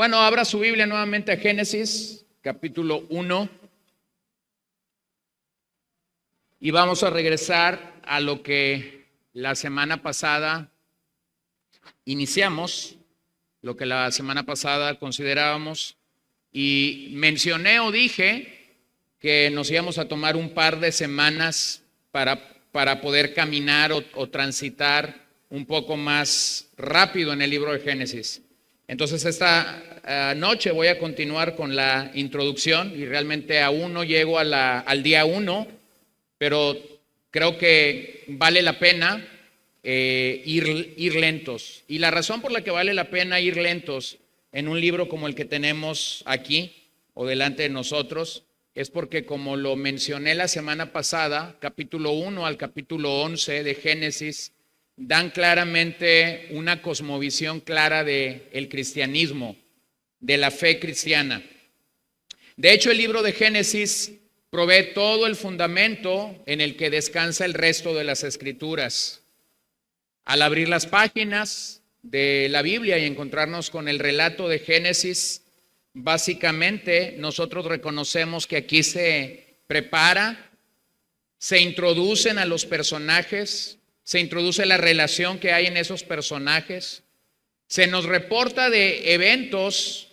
Bueno, abra su Biblia nuevamente a Génesis, capítulo 1. Y vamos a regresar a lo que la semana pasada iniciamos, lo que la semana pasada considerábamos. Y mencioné o dije que nos íbamos a tomar un par de semanas para poder caminar o transitar un poco más rápido en el libro de Génesis. Entonces esta noche voy a continuar con la introducción y realmente aún no llego al día 1, pero creo que vale la pena ir lentos. Y la razón por la que vale la pena ir lentos en un libro como el que tenemos aquí o delante de nosotros es porque, como lo mencioné la semana pasada, capítulo 1 al capítulo 11 de Génesis dan claramente una cosmovisión clara del cristianismo, de la fe cristiana. De hecho, el libro de Génesis provee todo el fundamento en el que descansa el resto de las escrituras. Al abrir las páginas de la Biblia y encontrarnos con el relato de Génesis, básicamente nosotros reconocemos que aquí se prepara, se introducen a los personajes, se introduce la relación que hay en esos personajes, se nos reporta de eventos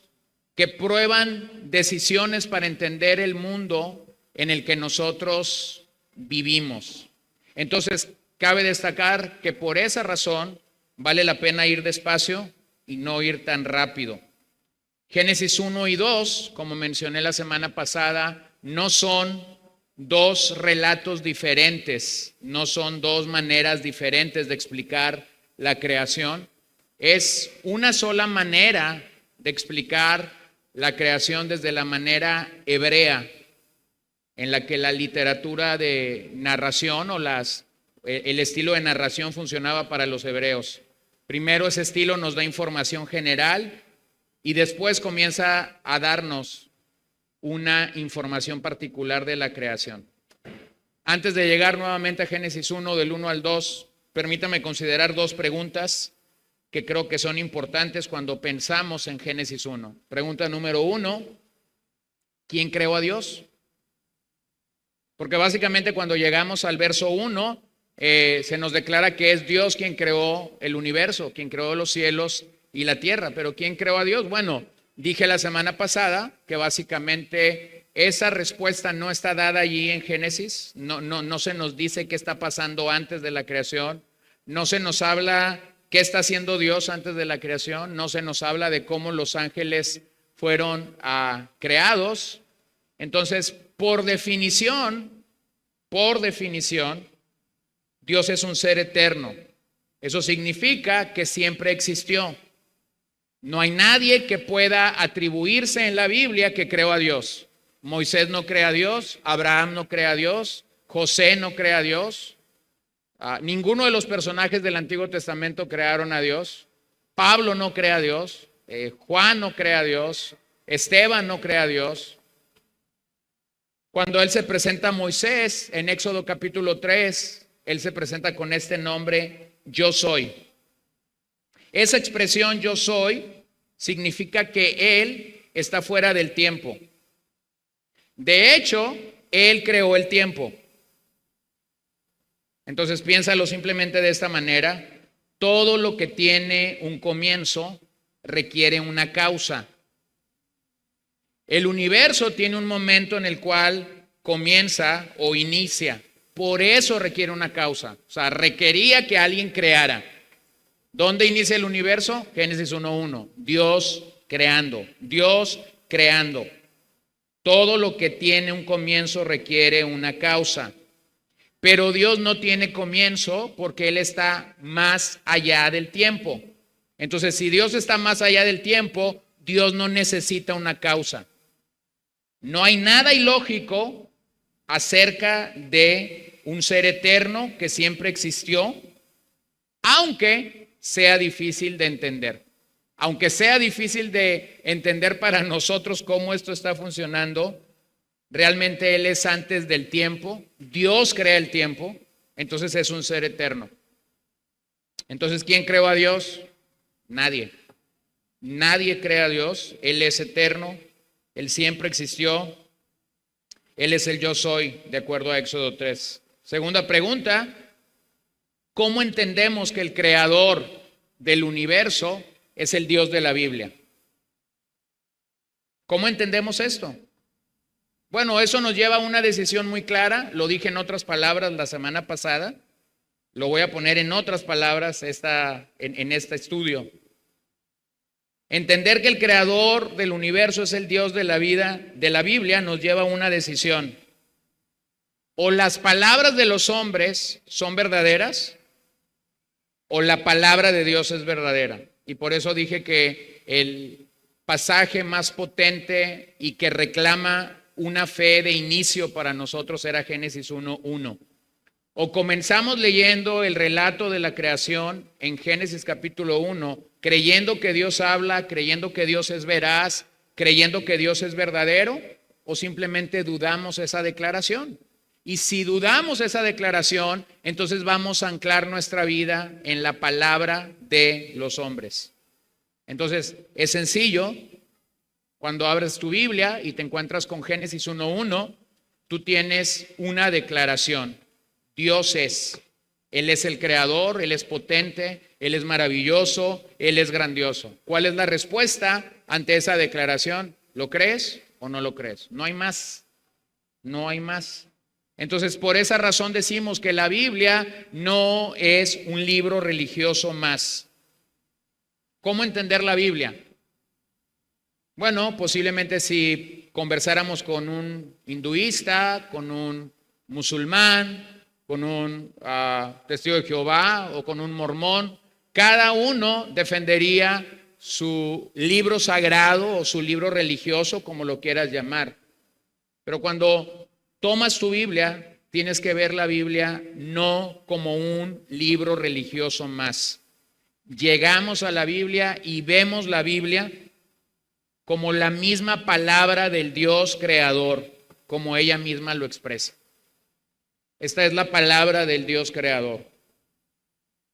que prueban decisiones para entender el mundo en el que nosotros vivimos. Entonces, cabe destacar que por esa razón vale la pena ir despacio y no ir tan rápido. Génesis 1 y 2, como mencioné la semana pasada, no son dos relatos diferentes, no son dos maneras diferentes de explicar la creación. Es una sola manera de explicar la creación desde la manera hebrea, en la que la literatura de narración o el estilo de narración funcionaba para los hebreos. Primero, ese estilo nos da información general y después comienza a darnos una información particular de la creación. Antes de llegar nuevamente a Génesis 1, del 1 al 2, permítame considerar dos preguntas que creo que son importantes cuando pensamos en Génesis 1. Pregunta número 1, ¿quién creó a Dios? Porque básicamente cuando llegamos al verso 1, se nos declara que es Dios quien creó el universo, quien creó los cielos y la tierra. Pero ¿quién creó a Dios? Bueno, dije la semana pasada que básicamente esa respuesta no está dada allí en Génesis, no se nos dice qué está pasando antes de la creación, no se nos habla qué está haciendo Dios antes de la creación, no se nos habla de cómo los ángeles fueron creados. Entonces, por definición, Dios es un ser eterno. Eso significa que siempre existió. No hay nadie que pueda atribuirse en la Biblia que creó a Dios. Moisés no cree a Dios, Abraham no cree a Dios, José no cree a Dios. Ninguno de los personajes del Antiguo Testamento crearon a Dios. Pablo no cree a Dios, Juan no cree a Dios, Esteban no cree a Dios. Cuando él se presenta a Moisés en Éxodo capítulo 3, él se presenta con este nombre, yo soy. Esa expresión yo soy significa que Él está fuera del tiempo. De hecho, Él creó el tiempo. Entonces piénsalo simplemente de esta manera. Todo lo que tiene un comienzo requiere una causa. El universo tiene un momento en el cual comienza o inicia. Por eso requiere una causa. O sea, requería que alguien creara. ¿Dónde inicia el universo? Génesis 1:1. Dios creando. Dios creando. Todo lo que tiene un comienzo requiere una causa. Pero Dios no tiene comienzo porque Él está más allá del tiempo. Entonces, si Dios está más allá del tiempo, Dios no necesita una causa. No hay nada ilógico acerca de un ser eterno que siempre existió, aunque sea difícil de entender. Aunque sea difícil de entender para nosotros cómo esto está funcionando, realmente Él es antes del tiempo. Dios crea el tiempo, entonces es un ser eterno. Entonces, ¿quién creó a Dios? Nadie. nadie cree a Dios. Él es eterno, Él siempre existió, Él es el yo soy, de acuerdo a Éxodo 3. Segunda pregunta, ¿cómo entendemos que el creador del universo es el Dios de la Biblia? ¿Cómo entendemos esto? Bueno, eso nos lleva a una decisión muy clara. Lo dije en otras palabras la semana pasada. Lo voy a poner en otras palabras en este estudio. Entender que el creador del universo es el Dios de la vida, de la Biblia, nos lleva a una decisión. O las palabras de los hombres son verdaderas, o la palabra de Dios es verdadera. Y por eso dije que el pasaje más potente y que reclama una fe de inicio para nosotros era Génesis 1:1. O comenzamos leyendo el relato de la creación en Génesis capítulo 1, creyendo que Dios habla, creyendo que Dios es veraz, creyendo que Dios es verdadero, o simplemente dudamos esa declaración. Y si dudamos esa declaración, entonces vamos a anclar nuestra vida en la palabra de los hombres. Entonces, es sencillo. Cuando abres tu Biblia y te encuentras con Génesis 1:1, tú tienes una declaración. Dios es. Él es el creador, Él es potente, Él es maravilloso, Él es grandioso. ¿Cuál es la respuesta ante esa declaración? ¿Lo crees o no lo crees? No hay más. No hay más. Entonces, por esa razón decimos que la Biblia no es un libro religioso más. ¿Cómo entender la Biblia? Bueno, posiblemente si conversáramos con un hinduista, con un musulmán, con un testigo de Jehová o con un mormón, cada uno defendería su libro sagrado o su libro religioso, como lo quieras llamar. Pero cuando tomas tu Biblia, tienes que ver la Biblia no como un libro religioso más. Llegamos a la Biblia y vemos la Biblia como la misma palabra del Dios creador, como ella misma lo expresa. Esta es la palabra del Dios creador.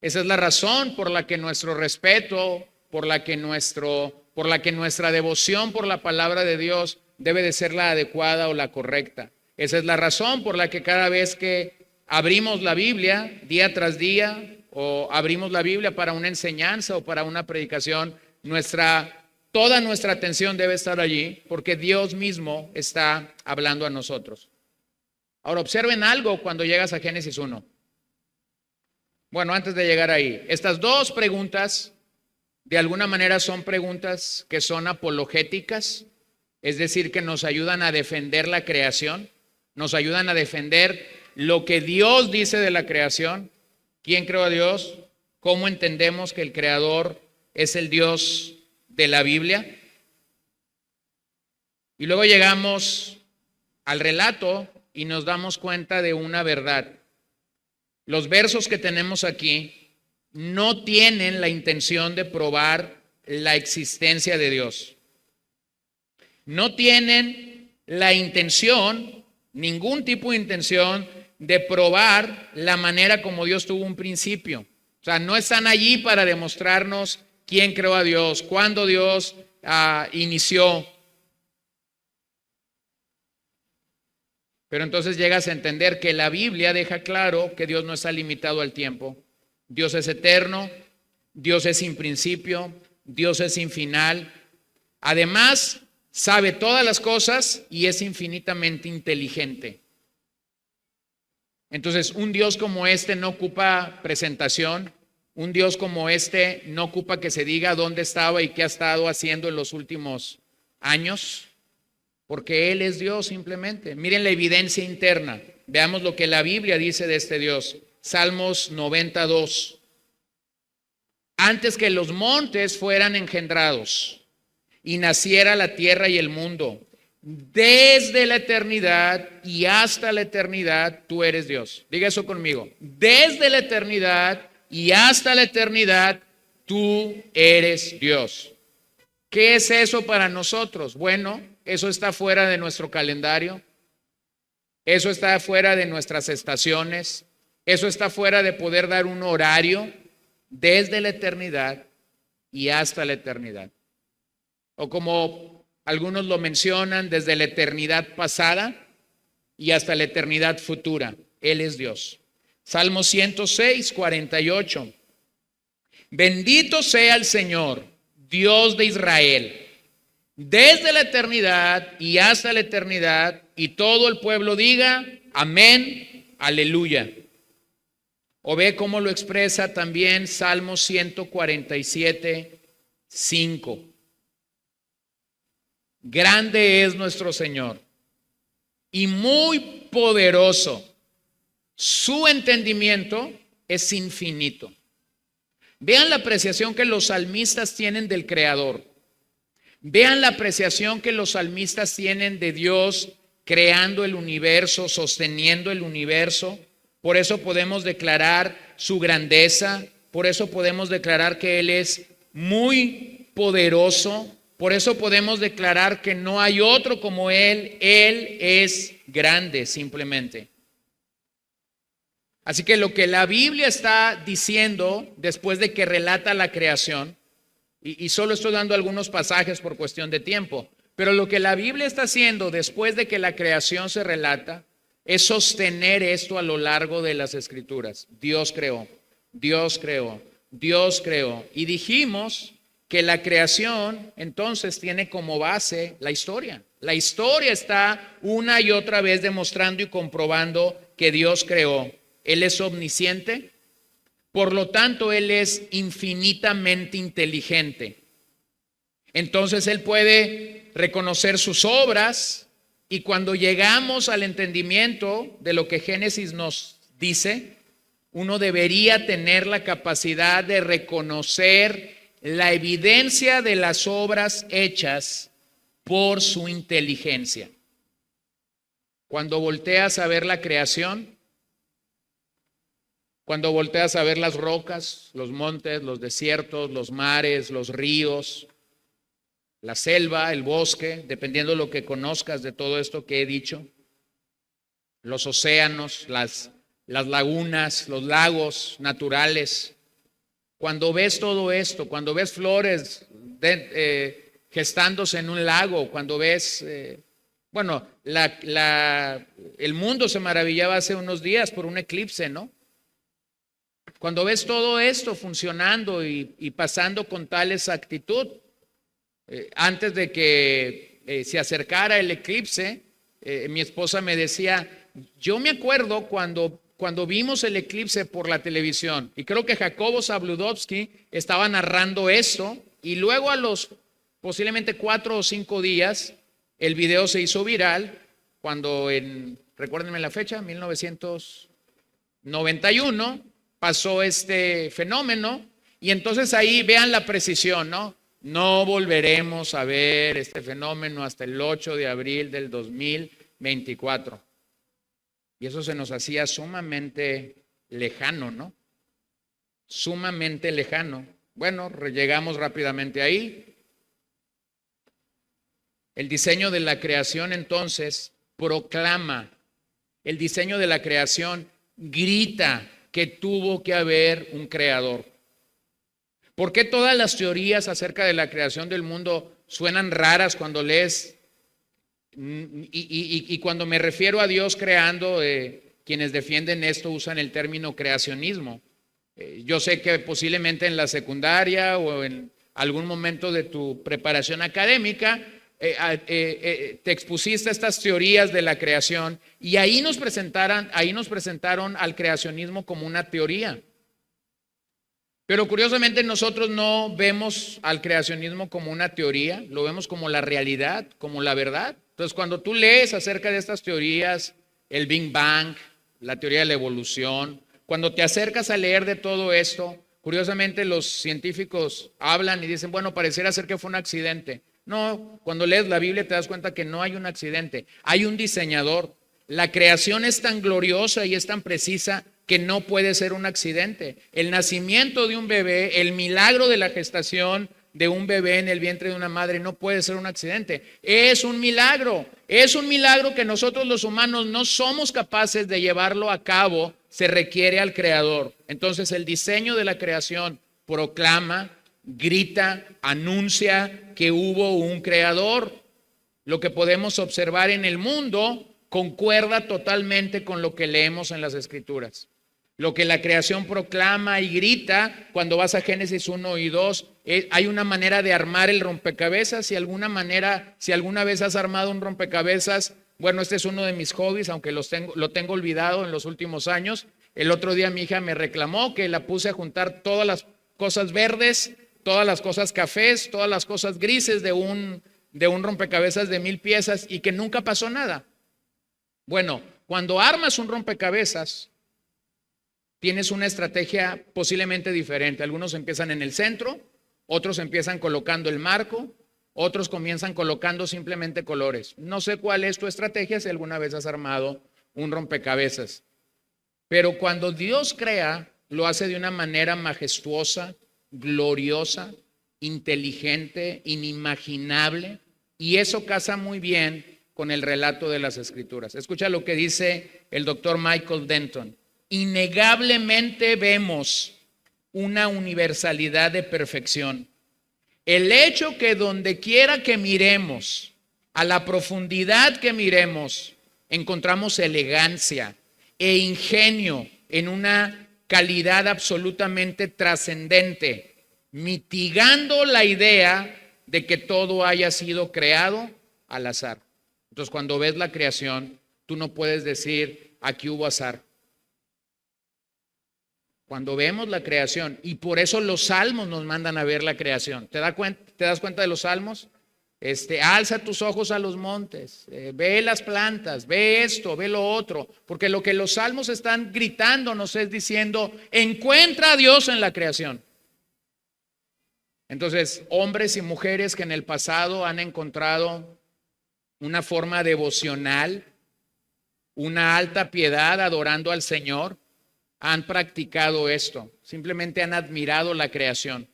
Esa es la razón por la que nuestro respeto, por la que nuestra devoción por la palabra de Dios debe de ser la adecuada o la correcta. Esa es la razón por la que cada vez que abrimos la Biblia, día tras día, o abrimos la Biblia para una enseñanza o para una predicación, toda nuestra atención debe estar allí, porque Dios mismo está hablando a nosotros. Ahora, observen algo cuando llegas a Génesis 1. Bueno, antes de llegar ahí, estas dos preguntas, de alguna manera son preguntas que son apologéticas, es decir, que nos ayudan a defender la creación, nos ayudan a defender lo que Dios dice de la creación. ¿Quién creó a Dios? ¿Cómo entendemos que el creador es el Dios de la Biblia? Y luego llegamos al relato y nos damos cuenta de una verdad. Los versos que tenemos aquí no tienen la intención de probar la existencia de Dios. No tienen la intención, ningún tipo de intención de probar la manera como Dios tuvo un principio. O sea, no están allí para demostrarnos quién creó a Dios, cuándo Dios inició. Pero entonces llegas a entender que la Biblia deja claro que Dios no está limitado al tiempo. Dios es eterno, Dios es sin principio, Dios es sin final. Además, sabe todas las cosas y es infinitamente inteligente. Entonces, un Dios como este no ocupa presentación. Un Dios como este no ocupa que se diga dónde estaba y qué ha estado haciendo en los últimos años. Porque Él es Dios simplemente. Miren la evidencia interna. Veamos lo que la Biblia dice de este Dios. Salmos 92. Antes que los montes fueran engendrados y naciera la tierra y el mundo, desde la eternidad y hasta la eternidad, tú eres Dios. Diga eso conmigo. Desde la eternidad y hasta la eternidad, tú eres Dios. ¿Qué es eso para nosotros? Bueno, eso está fuera de nuestro calendario, eso está fuera de nuestras estaciones, eso está fuera de poder dar un horario desde la eternidad y hasta la eternidad. o como algunos lo mencionan, desde la eternidad pasada y hasta la eternidad futura. Él es Dios. Salmo 106, 48. Bendito sea el Señor, Dios de Israel, desde la eternidad y hasta la eternidad, y todo el pueblo diga, amén, aleluya. O ve cómo lo expresa también Salmo 147, 5. Grande es nuestro Señor y muy poderoso. Su entendimiento es infinito. Vean la apreciación que los salmistas tienen del Creador. Vean la apreciación que los salmistas tienen de Dios creando el universo, sosteniendo el universo. Por eso podemos declarar su grandeza, por eso podemos declarar que Él es muy poderoso, por eso podemos declarar que no hay otro como Él es grande simplemente. Así que lo que la Biblia está diciendo después de que relata la creación, y solo estoy dando algunos pasajes por cuestión de tiempo, pero lo que la Biblia está haciendo después de que la creación se relata es sostener esto a lo largo de las Escrituras. Dios creó, Dios creó, Dios creó. Y dijimos que la creación entonces tiene como base la historia. La historia está una y otra vez demostrando y comprobando que Dios creó. Él es omnisciente, por lo tanto Él es infinitamente inteligente. Entonces Él puede reconocer sus obras, y cuando llegamos al entendimiento de lo que Génesis nos dice, uno debería tener la capacidad de reconocer la evidencia de las obras hechas por su inteligencia. Cuando volteas a ver la creación, cuando volteas a ver las rocas, los montes, los desiertos, los mares, los ríos, la selva, el bosque, dependiendo de lo que conozcas de todo esto que he dicho, los océanos, las lagunas, los lagos naturales. Cuando ves todo esto, cuando ves flores gestándose en un lago, cuando ves, el mundo se maravillaba hace unos días por un eclipse, ¿no? Cuando ves todo esto funcionando y pasando con tal exactitud, antes de que se acercara el eclipse, mi esposa me decía, yo me acuerdo cuando vimos el eclipse por la televisión, y creo que Jacobo Zabludovsky estaba narrando esto, y luego a los posiblemente 4 o 5 días, el video se hizo viral, cuando recuérdenme la fecha, 1991, pasó este fenómeno, y entonces ahí vean la precisión, ¿no? No volveremos a ver este fenómeno hasta el 8 de abril del 2024. Y eso se nos hacía sumamente lejano, ¿no? Sumamente lejano. Bueno, llegamos rápidamente ahí. El diseño de la creación entonces proclama, el diseño de la creación grita que tuvo que haber un creador. ¿Por qué todas las teorías acerca de la creación del mundo suenan raras cuando lees? Y cuando me refiero a Dios creando, quienes defienden esto usan el término creacionismo. Yo sé que posiblemente en la secundaria o en algún momento de tu preparación académica te expusiste a estas teorías de la creación, y ahí nos presentaron al creacionismo como una teoría. Pero curiosamente nosotros no vemos al creacionismo como una teoría, lo vemos como la realidad, como la verdad. Entonces cuando tú lees acerca de estas teorías, el Big Bang, la teoría de la evolución, cuando te acercas a leer de todo esto, curiosamente los científicos hablan y dicen, bueno, pareciera ser que fue un accidente. No, cuando lees la Biblia te das cuenta que no hay un accidente, hay un diseñador. La creación es tan gloriosa y es tan precisa que no puede ser un accidente. El nacimiento de un bebé, el milagro de la gestación de un bebé en el vientre de una madre no puede ser un accidente. Es un milagro que nosotros los humanos no somos capaces de llevarlo a cabo, se requiere al Creador. Entonces el diseño de la creación proclama grita, anuncia que hubo un creador. Lo que podemos observar en el mundo concuerda totalmente con lo que leemos en las Escrituras. Lo que la creación proclama y grita, cuando vas a Génesis 1 y 2, hay una manera de armar el rompecabezas. Si alguna vez has armado un rompecabezas, bueno, este es uno de mis hobbies, aunque lo tengo olvidado en los últimos años. El otro día mi hija me reclamó que la puse a juntar todas las cosas verdes, todas las cosas cafés, todas las cosas grises de un rompecabezas de 1000 piezas y que nunca pasó nada. Bueno, cuando armas un rompecabezas, tienes una estrategia posiblemente diferente. Algunos empiezan en el centro, otros empiezan colocando el marco, otros comienzan colocando simplemente colores. No sé cuál es tu estrategia si alguna vez has armado un rompecabezas. Pero cuando Dios crea, lo hace de una manera majestuosa, gloriosa, inteligente, inimaginable. Y eso casa muy bien con el relato de las Escrituras. Escucha lo que dice el doctor Michael Denton. Innegablemente vemos una universalidad de perfección. El hecho que donde quiera que miremos, a la profundidad que miremos, encontramos elegancia e ingenio en una calidad absolutamente trascendente, mitigando la idea de que todo haya sido creado al azar. Entonces, cuando ves la creación, tú no puedes decir, aquí hubo azar. Cuando vemos la creación, y por eso los salmos nos mandan a ver la creación. ¿Te das cuenta de los salmos? Alza tus ojos a los montes, ve las plantas, ve esto, ve lo otro, porque lo que los salmos están gritando nos es diciendo, encuentra a Dios en la creación. Entonces, hombres y mujeres que en el pasado han encontrado una forma devocional, una alta piedad adorando al Señor, han practicado esto, simplemente han admirado la creación.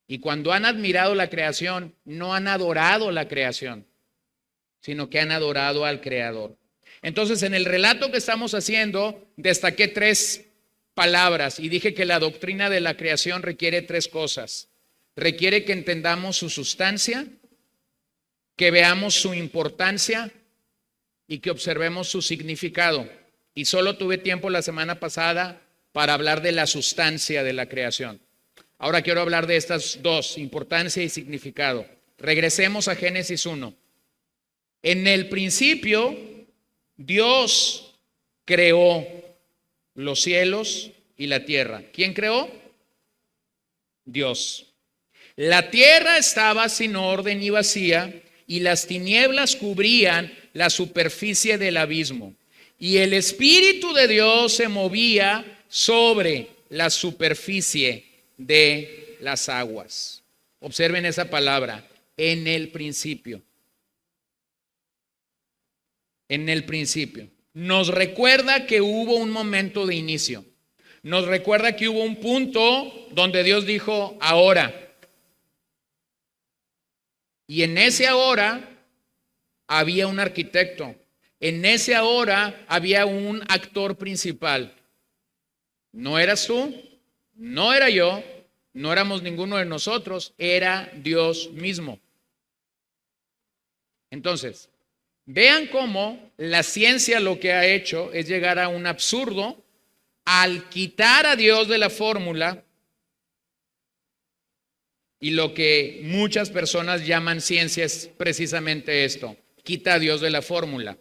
Y cuando han admirado la creación, no han adorado la creación, sino que han adorado al Creador. Entonces, en el relato que estamos haciendo, destaqué 3 palabras y dije que la doctrina de la creación requiere 3 cosas. Requiere que entendamos su sustancia, que veamos su importancia y que observemos su significado. Y solo tuve tiempo la semana pasada para hablar de la sustancia de la creación. Ahora quiero hablar de estas 2, importancia y significado. Regresemos a Génesis 1. En el principio, Dios creó los cielos y la tierra. ¿Quién creó? Dios. La tierra estaba sin orden y vacía, y las tinieblas cubrían la superficie del abismo. Y el Espíritu de Dios se movía sobre la superficie de las aguas. Observen esa palabra, en el principio. En el principio. Nos recuerda que hubo un momento de inicio. Nos recuerda que hubo un punto donde Dios dijo, ahora. Y en ese ahora había un arquitecto. En ese ahora había un actor principal. No eras tú, no era yo, no éramos ninguno de nosotros, era Dios mismo. Entonces, vean cómo la ciencia lo que ha hecho es llegar a un absurdo al quitar a Dios de la fórmula. Y lo que muchas personas llaman ciencia es precisamente esto: quita a Dios de la fórmula.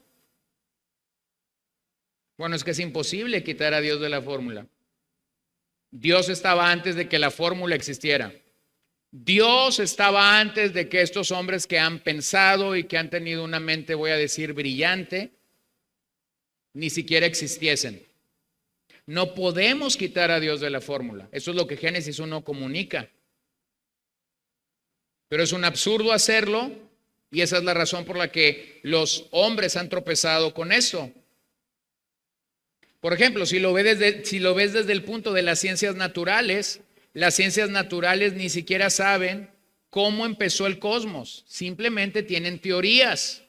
Bueno, es que es imposible quitar a Dios de la fórmula. Dios estaba antes de que la fórmula existiera. Dios estaba antes de que estos hombres que han pensado y que han tenido una mente, voy a decir, brillante, ni siquiera existiesen. No podemos quitar a Dios de la fórmula. Eso es lo que Génesis 1 comunica. Pero es un absurdo hacerlo, y esa es la razón por la que los hombres han tropezado con eso. Por ejemplo, si lo ves desde el punto de las ciencias naturales ni siquiera saben cómo empezó el cosmos, simplemente tienen teorías.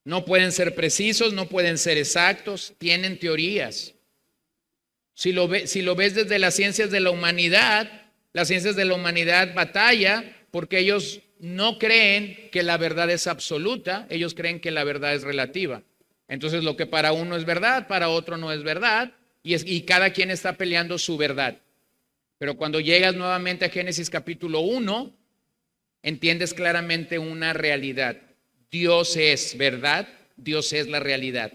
No pueden ser precisos, no pueden ser exactos, tienen teorías. Si lo ves desde las ciencias de la humanidad, Las ciencias de la humanidad batalla porque ellos no creen que la verdad es absoluta, ellos creen que la verdad es relativa. Entonces lo que para uno es verdad, para otro no es verdad, y cada quien está peleando su verdad. Pero cuando llegas nuevamente a Génesis capítulo 1, entiendes claramente una realidad. Dios es verdad, Dios es la realidad.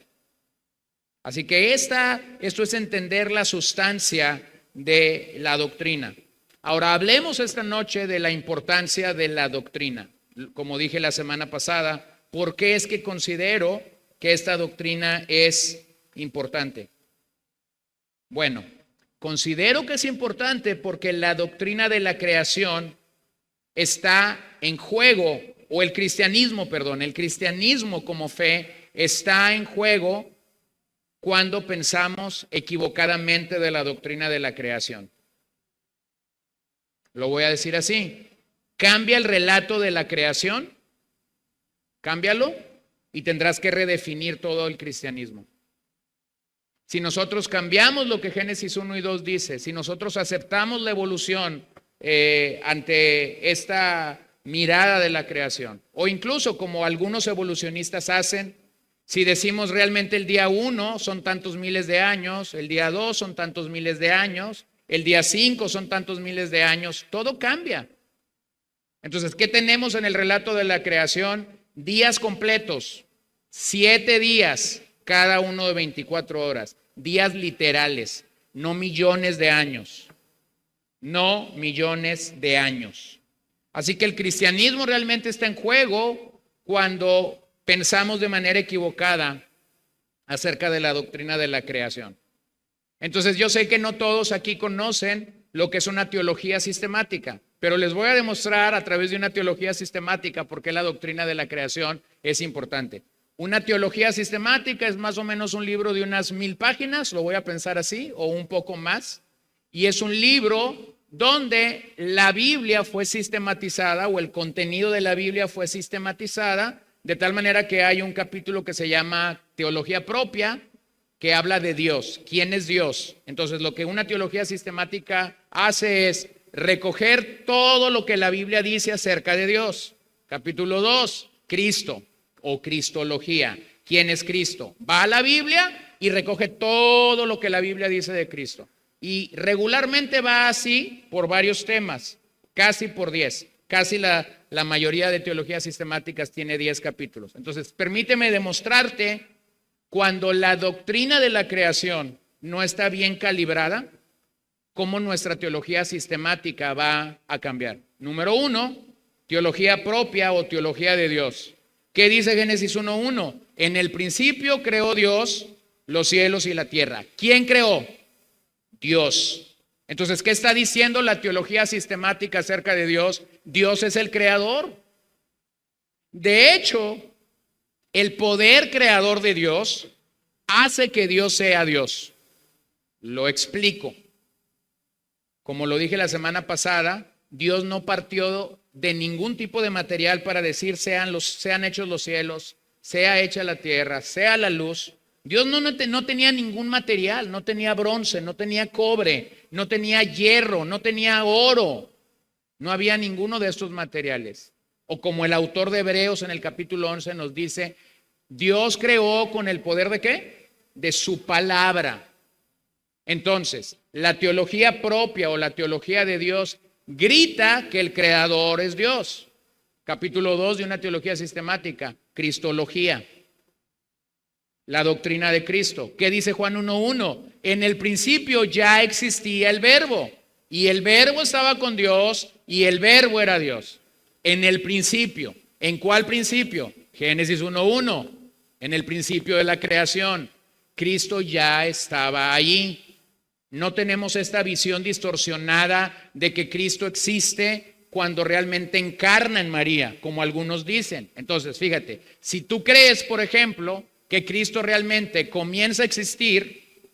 Así que esto es entender la sustancia de la doctrina. Ahora hablemos esta noche de la importancia de la doctrina. Como dije la semana pasada, ¿por qué es que considero que esta doctrina es importante? Bueno, considero que es importante porque la doctrina de la creación está en juego, o el cristianismo como fe está en juego cuando pensamos equivocadamente de la doctrina de la creación. Lo voy a decir así: cambia el relato de la creación, cámbialo y tendrás que redefinir todo el cristianismo. Si nosotros cambiamos lo que Génesis 1 y 2 dice, si nosotros aceptamos la evolución ante esta mirada de la creación, o incluso como algunos evolucionistas hacen, si decimos realmente el día 1 son tantos miles de años, el día 2 son tantos miles de años, el día 5 son tantos miles de años, todo cambia. Entonces, ¿qué tenemos en el relato de la creación? Días completos, 7 días, cada uno de 24 horas, días literales, no millones de años, no millones de años. Así que el cristianismo realmente está en juego cuando pensamos de manera equivocada acerca de la doctrina de la creación. Entonces yo sé que no todos aquí conocen lo que es una teología sistemática, pero les voy a demostrar a través de una teología sistemática por qué la doctrina de la creación es importante. Una teología sistemática es más o menos un libro de unas 1000 páginas, lo voy a pensar así, o un poco más, y es un libro donde la Biblia fue sistematizada, o el contenido de la Biblia fue sistematizada, de tal manera que hay un capítulo que se llama Teología Propia, que habla de Dios. ¿Quién es Dios? Entonces, lo que una teología sistemática hace es recoger todo lo que la Biblia dice acerca de Dios. Capítulo 2, Cristo o Cristología. ¿Quién es Cristo? Va a la Biblia y recoge todo lo que la Biblia dice de Cristo. Y regularmente va así por varios temas, casi por 10. Casi la mayoría de teologías sistemáticas tiene 10 capítulos. Entonces, permíteme demostrarte cuando la doctrina de la creación no está bien calibrada, cómo nuestra teología sistemática va a cambiar. Número 1, teología propia o teología de Dios. ¿Qué dice Génesis 1:1? En el principio creó Dios los cielos y la tierra. ¿Quién creó? Dios. Entonces, ¿qué está diciendo la teología sistemática acerca de Dios? Dios es el creador. De hecho, el poder creador de Dios hace que Dios sea Dios. Lo explico. Como lo dije la semana pasada, Dios no partió de ningún tipo de material para decir sean hechos los cielos, sea hecha la tierra, sea la luz. Dios no tenía ningún material, no tenía bronce, no tenía cobre, no tenía hierro, no tenía oro. No había ninguno de estos materiales. O como el autor de Hebreos en el capítulo 11 nos dice, Dios creó con el poder ¿de qué? De su palabra. Entonces, la teología propia o la teología de Dios grita que el creador es Dios. Capítulo 2 de una teología sistemática, Cristología. La doctrina de Cristo. ¿Qué dice Juan 1:1? En el principio ya existía el verbo, y el verbo estaba con Dios, y el verbo era Dios. En el principio. ¿En cuál principio? Génesis 1:1. En el principio de la creación. Cristo ya estaba allí. No tenemos esta visión distorsionada de que Cristo existe cuando realmente encarna en María, como algunos dicen. Entonces, fíjate, si tú crees, por ejemplo, que Cristo realmente comienza a existir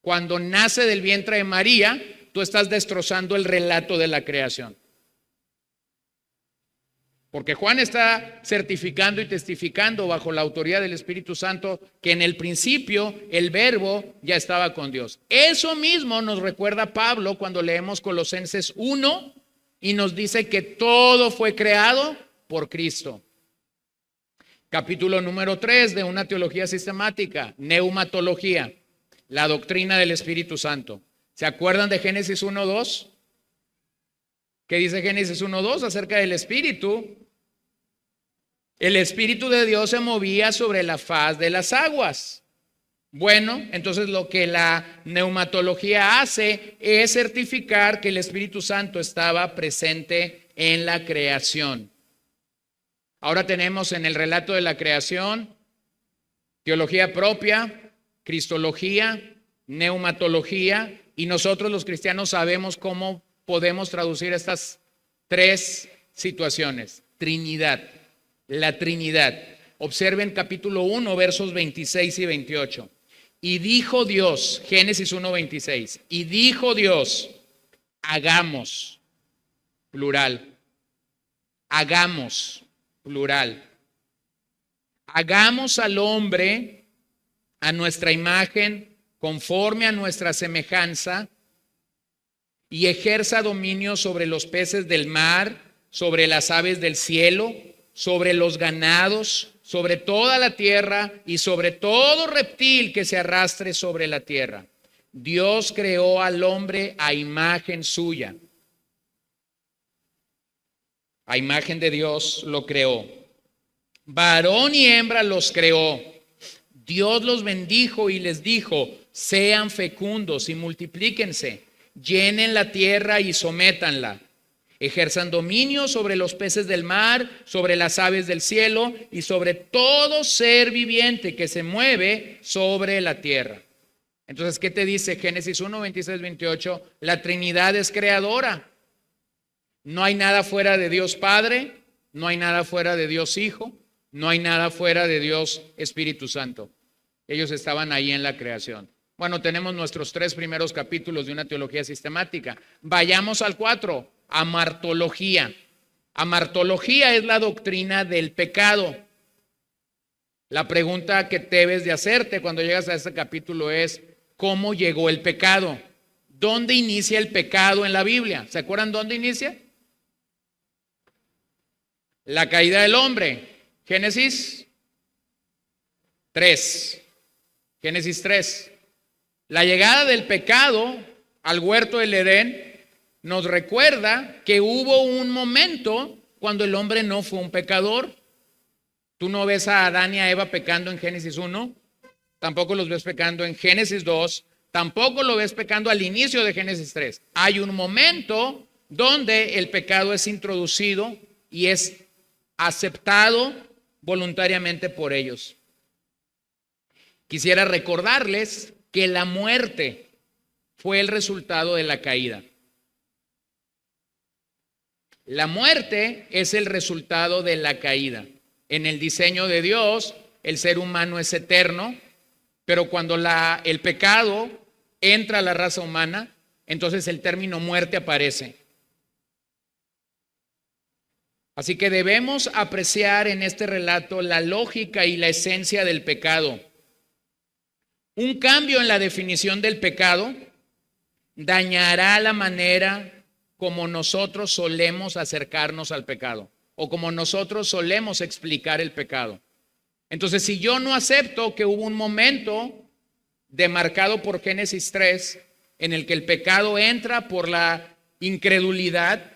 cuando nace del vientre de María, tú estás destrozando el relato de la creación. Porque Juan está certificando y testificando bajo la autoridad del Espíritu Santo que en el principio el Verbo ya estaba con Dios. Eso mismo nos recuerda Pablo cuando leemos Colosenses 1 y nos dice que todo fue creado por Cristo. Capítulo número 3 de una teología sistemática, neumatología, la doctrina del Espíritu Santo. ¿Se acuerdan de Génesis 1:2? ¿Qué dice Génesis 1:2 acerca del Espíritu? El Espíritu de Dios se movía sobre la faz de las aguas. Bueno, entonces lo que la neumatología hace es certificar que el Espíritu Santo estaba presente en la creación. Ahora tenemos en el relato de la creación teología propia, cristología, neumatología, y nosotros los cristianos sabemos cómo podemos traducir estas tres situaciones. Trinidad, la Trinidad. Observen capítulo 1, versos 26 y 28. Y dijo Dios, Génesis 1:26, y dijo Dios, hagamos, plural, hagamos, plural, hagamos al hombre a nuestra imagen, conforme a nuestra semejanza, y ejerza dominio sobre los peces del mar, sobre las aves del cielo, sobre los ganados, sobre toda la tierra y sobre todo reptil que se arrastre sobre la tierra. Dios creó al hombre a imagen suya. A imagen de Dios lo creó. Varón y hembra los creó. Dios los bendijo y les dijo, sean fecundos y multiplíquense, llenen la tierra y sométanla. Ejerzan dominio sobre los peces del mar, sobre las aves del cielo y sobre todo ser viviente que se mueve sobre la tierra. Entonces, ¿qué te dice Génesis 1, 26, 28? La Trinidad es creadora. No hay nada fuera de Dios Padre, no hay nada fuera de Dios Hijo, no hay nada fuera de Dios Espíritu Santo. Ellos estaban ahí en la creación. Bueno, tenemos nuestros 3 primeros capítulos de una teología sistemática. Vayamos al 4, amartología. Amartología es la doctrina del pecado. La pregunta que debes de hacerte cuando llegas a este capítulo es, ¿cómo llegó el pecado? ¿Dónde inicia el pecado en la Biblia? ¿Se acuerdan dónde inicia? La caída del hombre. Génesis 3. Génesis 3. La llegada del pecado al huerto del Edén nos recuerda que hubo un momento cuando el hombre no fue un pecador. Tú no ves a Adán y a Eva pecando en Génesis 1, tampoco los ves pecando en Génesis 2, tampoco lo ves pecando al inicio de Génesis 3. Hay un momento donde el pecado es introducido y es aceptado voluntariamente por ellos. Quisiera recordarles que la muerte fue el resultado de la caída. La muerte es el resultado de la caída. En el diseño de Dios, el ser humano es eterno, pero cuando el pecado entra a la raza humana, entonces el término muerte aparece. Así que debemos apreciar en este relato la lógica y la esencia del pecado. Un cambio en la definición del pecado dañará la manera como nosotros solemos acercarnos al pecado o como nosotros solemos explicar el pecado. Entonces, si yo no acepto que hubo un momento demarcado por Génesis 3 en el que el pecado entra por la incredulidad,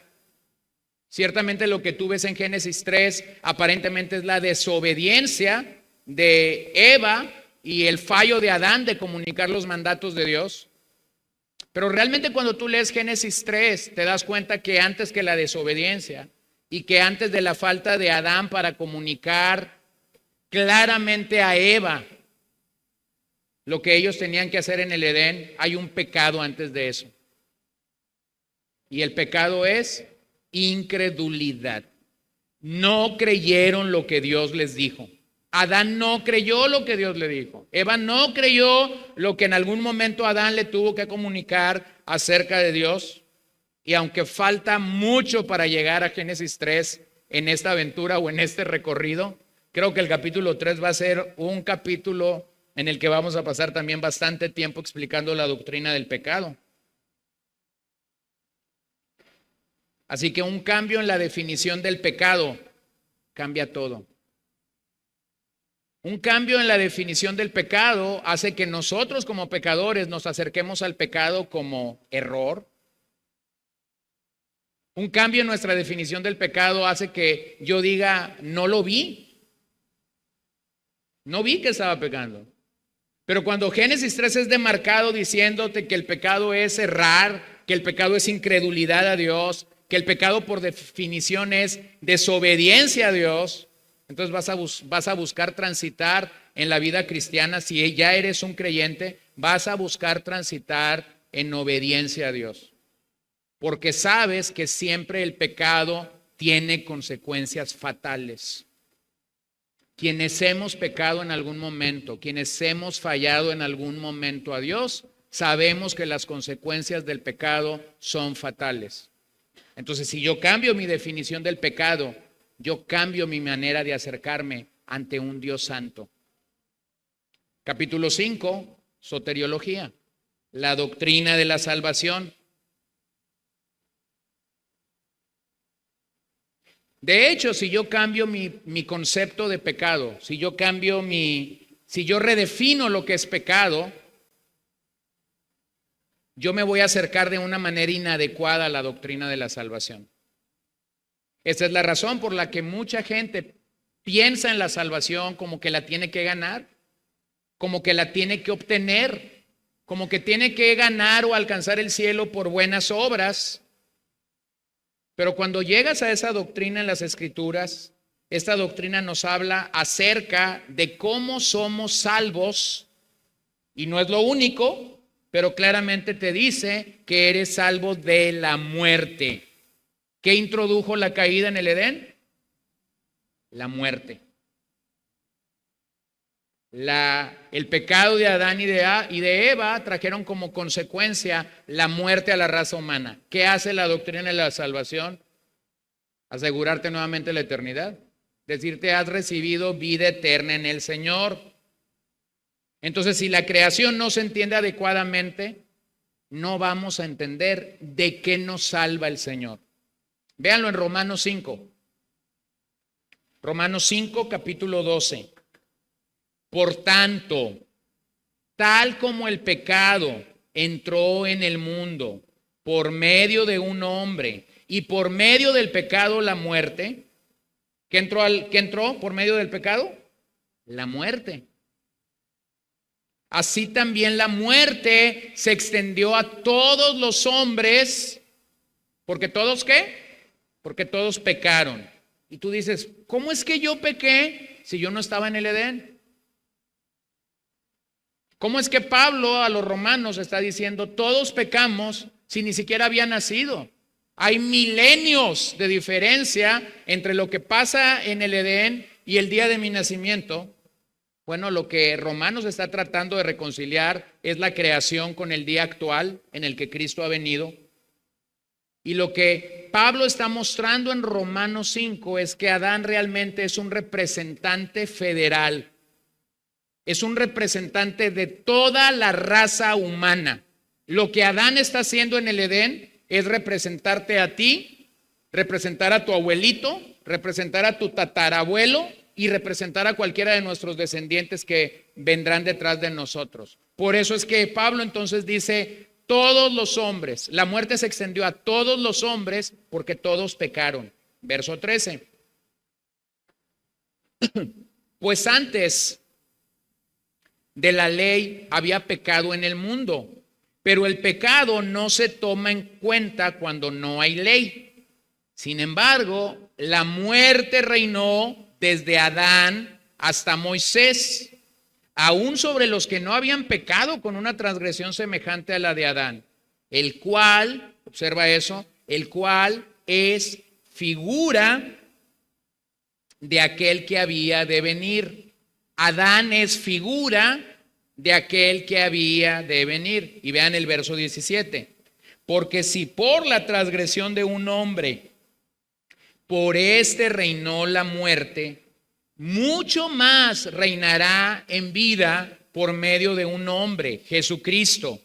ciertamente lo que tú ves en Génesis 3 aparentemente es la desobediencia de Eva y el fallo de Adán de comunicar los mandatos de Dios. Pero realmente cuando tú lees Génesis 3 te das cuenta que antes que la desobediencia y que antes de la falta de Adán para comunicar claramente a Eva lo que ellos tenían que hacer en el Edén, hay un pecado antes de eso. Y el pecado es incredulidad. No creyeron lo que Dios les dijo. Adán no creyó lo que Dios le dijo. Eva no creyó lo que en algún momento Adán le tuvo que comunicar acerca de Dios. Y aunque falta mucho para llegar a Génesis 3, en esta aventura o en este recorrido. Creo que el capítulo 3 va a ser un capítulo en el que vamos a pasar también bastante tiempo explicando la doctrina del pecado. Así que un cambio en la definición del pecado cambia todo. Un cambio en la definición del pecado hace que nosotros como pecadores nos acerquemos al pecado como error. Un cambio en nuestra definición del pecado hace que yo diga, no lo vi. No vi que estaba pecando. Pero cuando Génesis 3 es demarcado diciéndote que el pecado es errar, que el pecado es incredulidad a Dios, que el pecado por definición es desobediencia a Dios, entonces vas a buscar transitar en la vida cristiana. Si ya eres un creyente, vas a buscar transitar en obediencia a Dios. Porque sabes que siempre el pecado tiene consecuencias fatales. Quienes hemos pecado en algún momento, quienes hemos fallado en algún momento a Dios, sabemos que las consecuencias del pecado son fatales. Entonces, si yo cambio mi definición del pecado, yo cambio mi manera de acercarme ante un Dios santo. Capítulo 5, soteriología, la doctrina de la salvación. De hecho, si yo cambio mi concepto de pecado, si yo redefino lo que es pecado, yo me voy a acercar de una manera inadecuada a la doctrina de la salvación. Esa es la razón por la que mucha gente piensa en la salvación como que la tiene que ganar, como que la tiene que obtener, como que tiene que ganar o alcanzar el cielo por buenas obras. Pero cuando llegas a esa doctrina en las Escrituras, esta doctrina nos habla acerca de cómo somos salvos, y no es lo único, pero claramente te dice que eres salvo de la muerte. ¿Qué introdujo la caída en el Edén? La muerte. El pecado de Adán y de Eva trajeron como consecuencia la muerte a la raza humana. ¿Qué hace la doctrina de la salvación? Asegurarte nuevamente la eternidad. Decirte, has recibido vida eterna en el Señor. Entonces, si la creación no se entiende adecuadamente, no vamos a entender de qué nos salva el Señor. Véanlo en Romanos 5. Romanos 5, capítulo 12. Por tanto, tal como el pecado entró en el mundo por medio de un hombre y por medio del pecado la muerte, ¿qué entró por medio del pecado? La muerte. Así también la muerte se extendió a todos los hombres, porque todos ¿qué? Porque todos pecaron. Y tú dices, ¿cómo es que yo pequé si yo no estaba en el Edén? ¿Cómo es que Pablo a los romanos está diciendo, todos pecamos si ni siquiera había nacido? Hay milenios de diferencia entre lo que pasa en el Edén y el día de mi nacimiento. Bueno, lo que Romanos está tratando de reconciliar es la creación con el día actual en el que Cristo ha venido. Y lo que Pablo está mostrando en Romanos 5 es que Adán realmente es un representante federal. Es un representante de toda la raza humana. Lo que Adán está haciendo en el Edén es representarte a ti, representar a tu abuelito, representar a tu tatarabuelo y representar a cualquiera de nuestros descendientes que vendrán detrás de nosotros. Por eso es que Pablo entonces dice, todos los hombres, la muerte se extendió a todos los hombres porque todos pecaron. Verso 13. Pues antes de la ley había pecado en el mundo, pero el pecado no se toma en cuenta cuando no hay ley. Sin embargo, la muerte reinó desde Adán hasta Moisés, aún sobre los que no habían pecado con una transgresión semejante a la de Adán, el cual, observa eso, el cual es figura de aquel que había de venir. Adán es figura de aquel que había de venir. Y vean el verso 17. Porque si por la transgresión de un hombre por este reinó la muerte, mucho más reinará en vida por medio de un hombre, Jesucristo,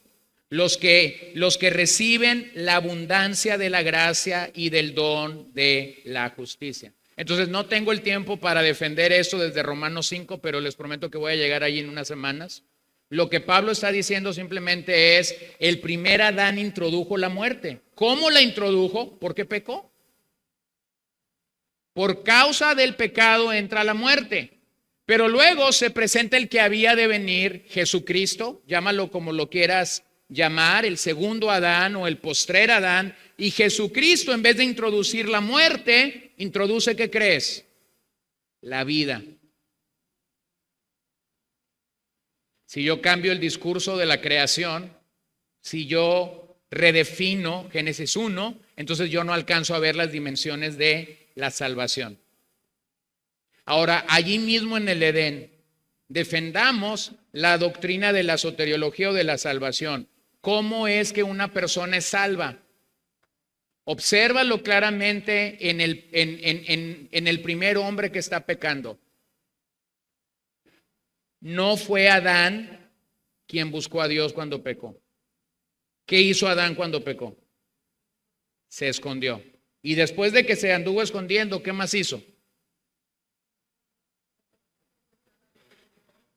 los que reciben la abundancia de la gracia y del don de la justicia. Entonces no tengo el tiempo para defender esto desde Romanos 5, pero les prometo que voy a llegar allí en unas semanas. Lo que Pablo está diciendo simplemente es, el primer Adán introdujo la muerte. ¿Cómo la introdujo? Porque pecó. Por causa del pecado entra la muerte. Pero luego se presenta el que había de venir, Jesucristo, llámalo como lo quieras llamar, el segundo Adán o el postrer Adán. Y Jesucristo, en vez de introducir la muerte, introduce, ¿qué crees? La vida. Si yo cambio el discurso de la creación, si yo redefino Génesis 1, entonces yo no alcanzo a ver las dimensiones de la salvación. Ahora, allí mismo en el Edén, defendamos la doctrina de la soteriología o de la salvación. ¿Cómo es que una persona es salva? Obsérvalo claramente en el primer hombre que está pecando. No fue Adán quien buscó a Dios cuando pecó. ¿Qué hizo Adán cuando pecó? Se escondió. Y después de que se anduvo escondiendo, ¿qué más hizo?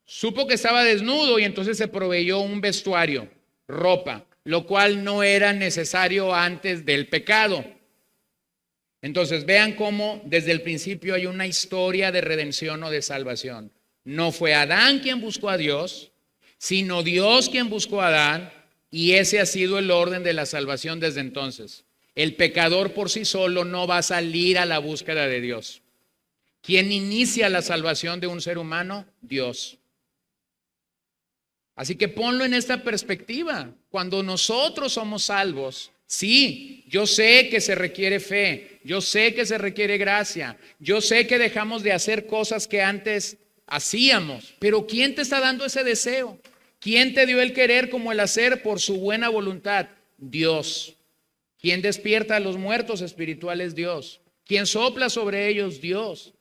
Supo que estaba desnudo y entonces se proveyó un vestuario, ropa, lo cual no era necesario antes del pecado. Entonces vean cómo desde el principio hay una historia de redención o de salvación. No fue Adán quien buscó a Dios, sino Dios quien buscó a Adán, y ese ha sido el orden de la salvación desde entonces. El pecador por sí solo no va a salir a la búsqueda de Dios. ¿Quién inicia la salvación de un ser humano? Dios. Así que ponlo en esta perspectiva. Cuando nosotros somos salvos, sí, yo sé que se requiere fe, yo sé que se requiere gracia, yo sé que dejamos de hacer cosas que antes hacíamos, pero ¿quién te está dando ese deseo? ¿Quién te dio el querer como el hacer por su buena voluntad? Dios. ¿Quién despierta a los muertos espirituales? Dios. ¿Quién sopla sobre ellos? Dios.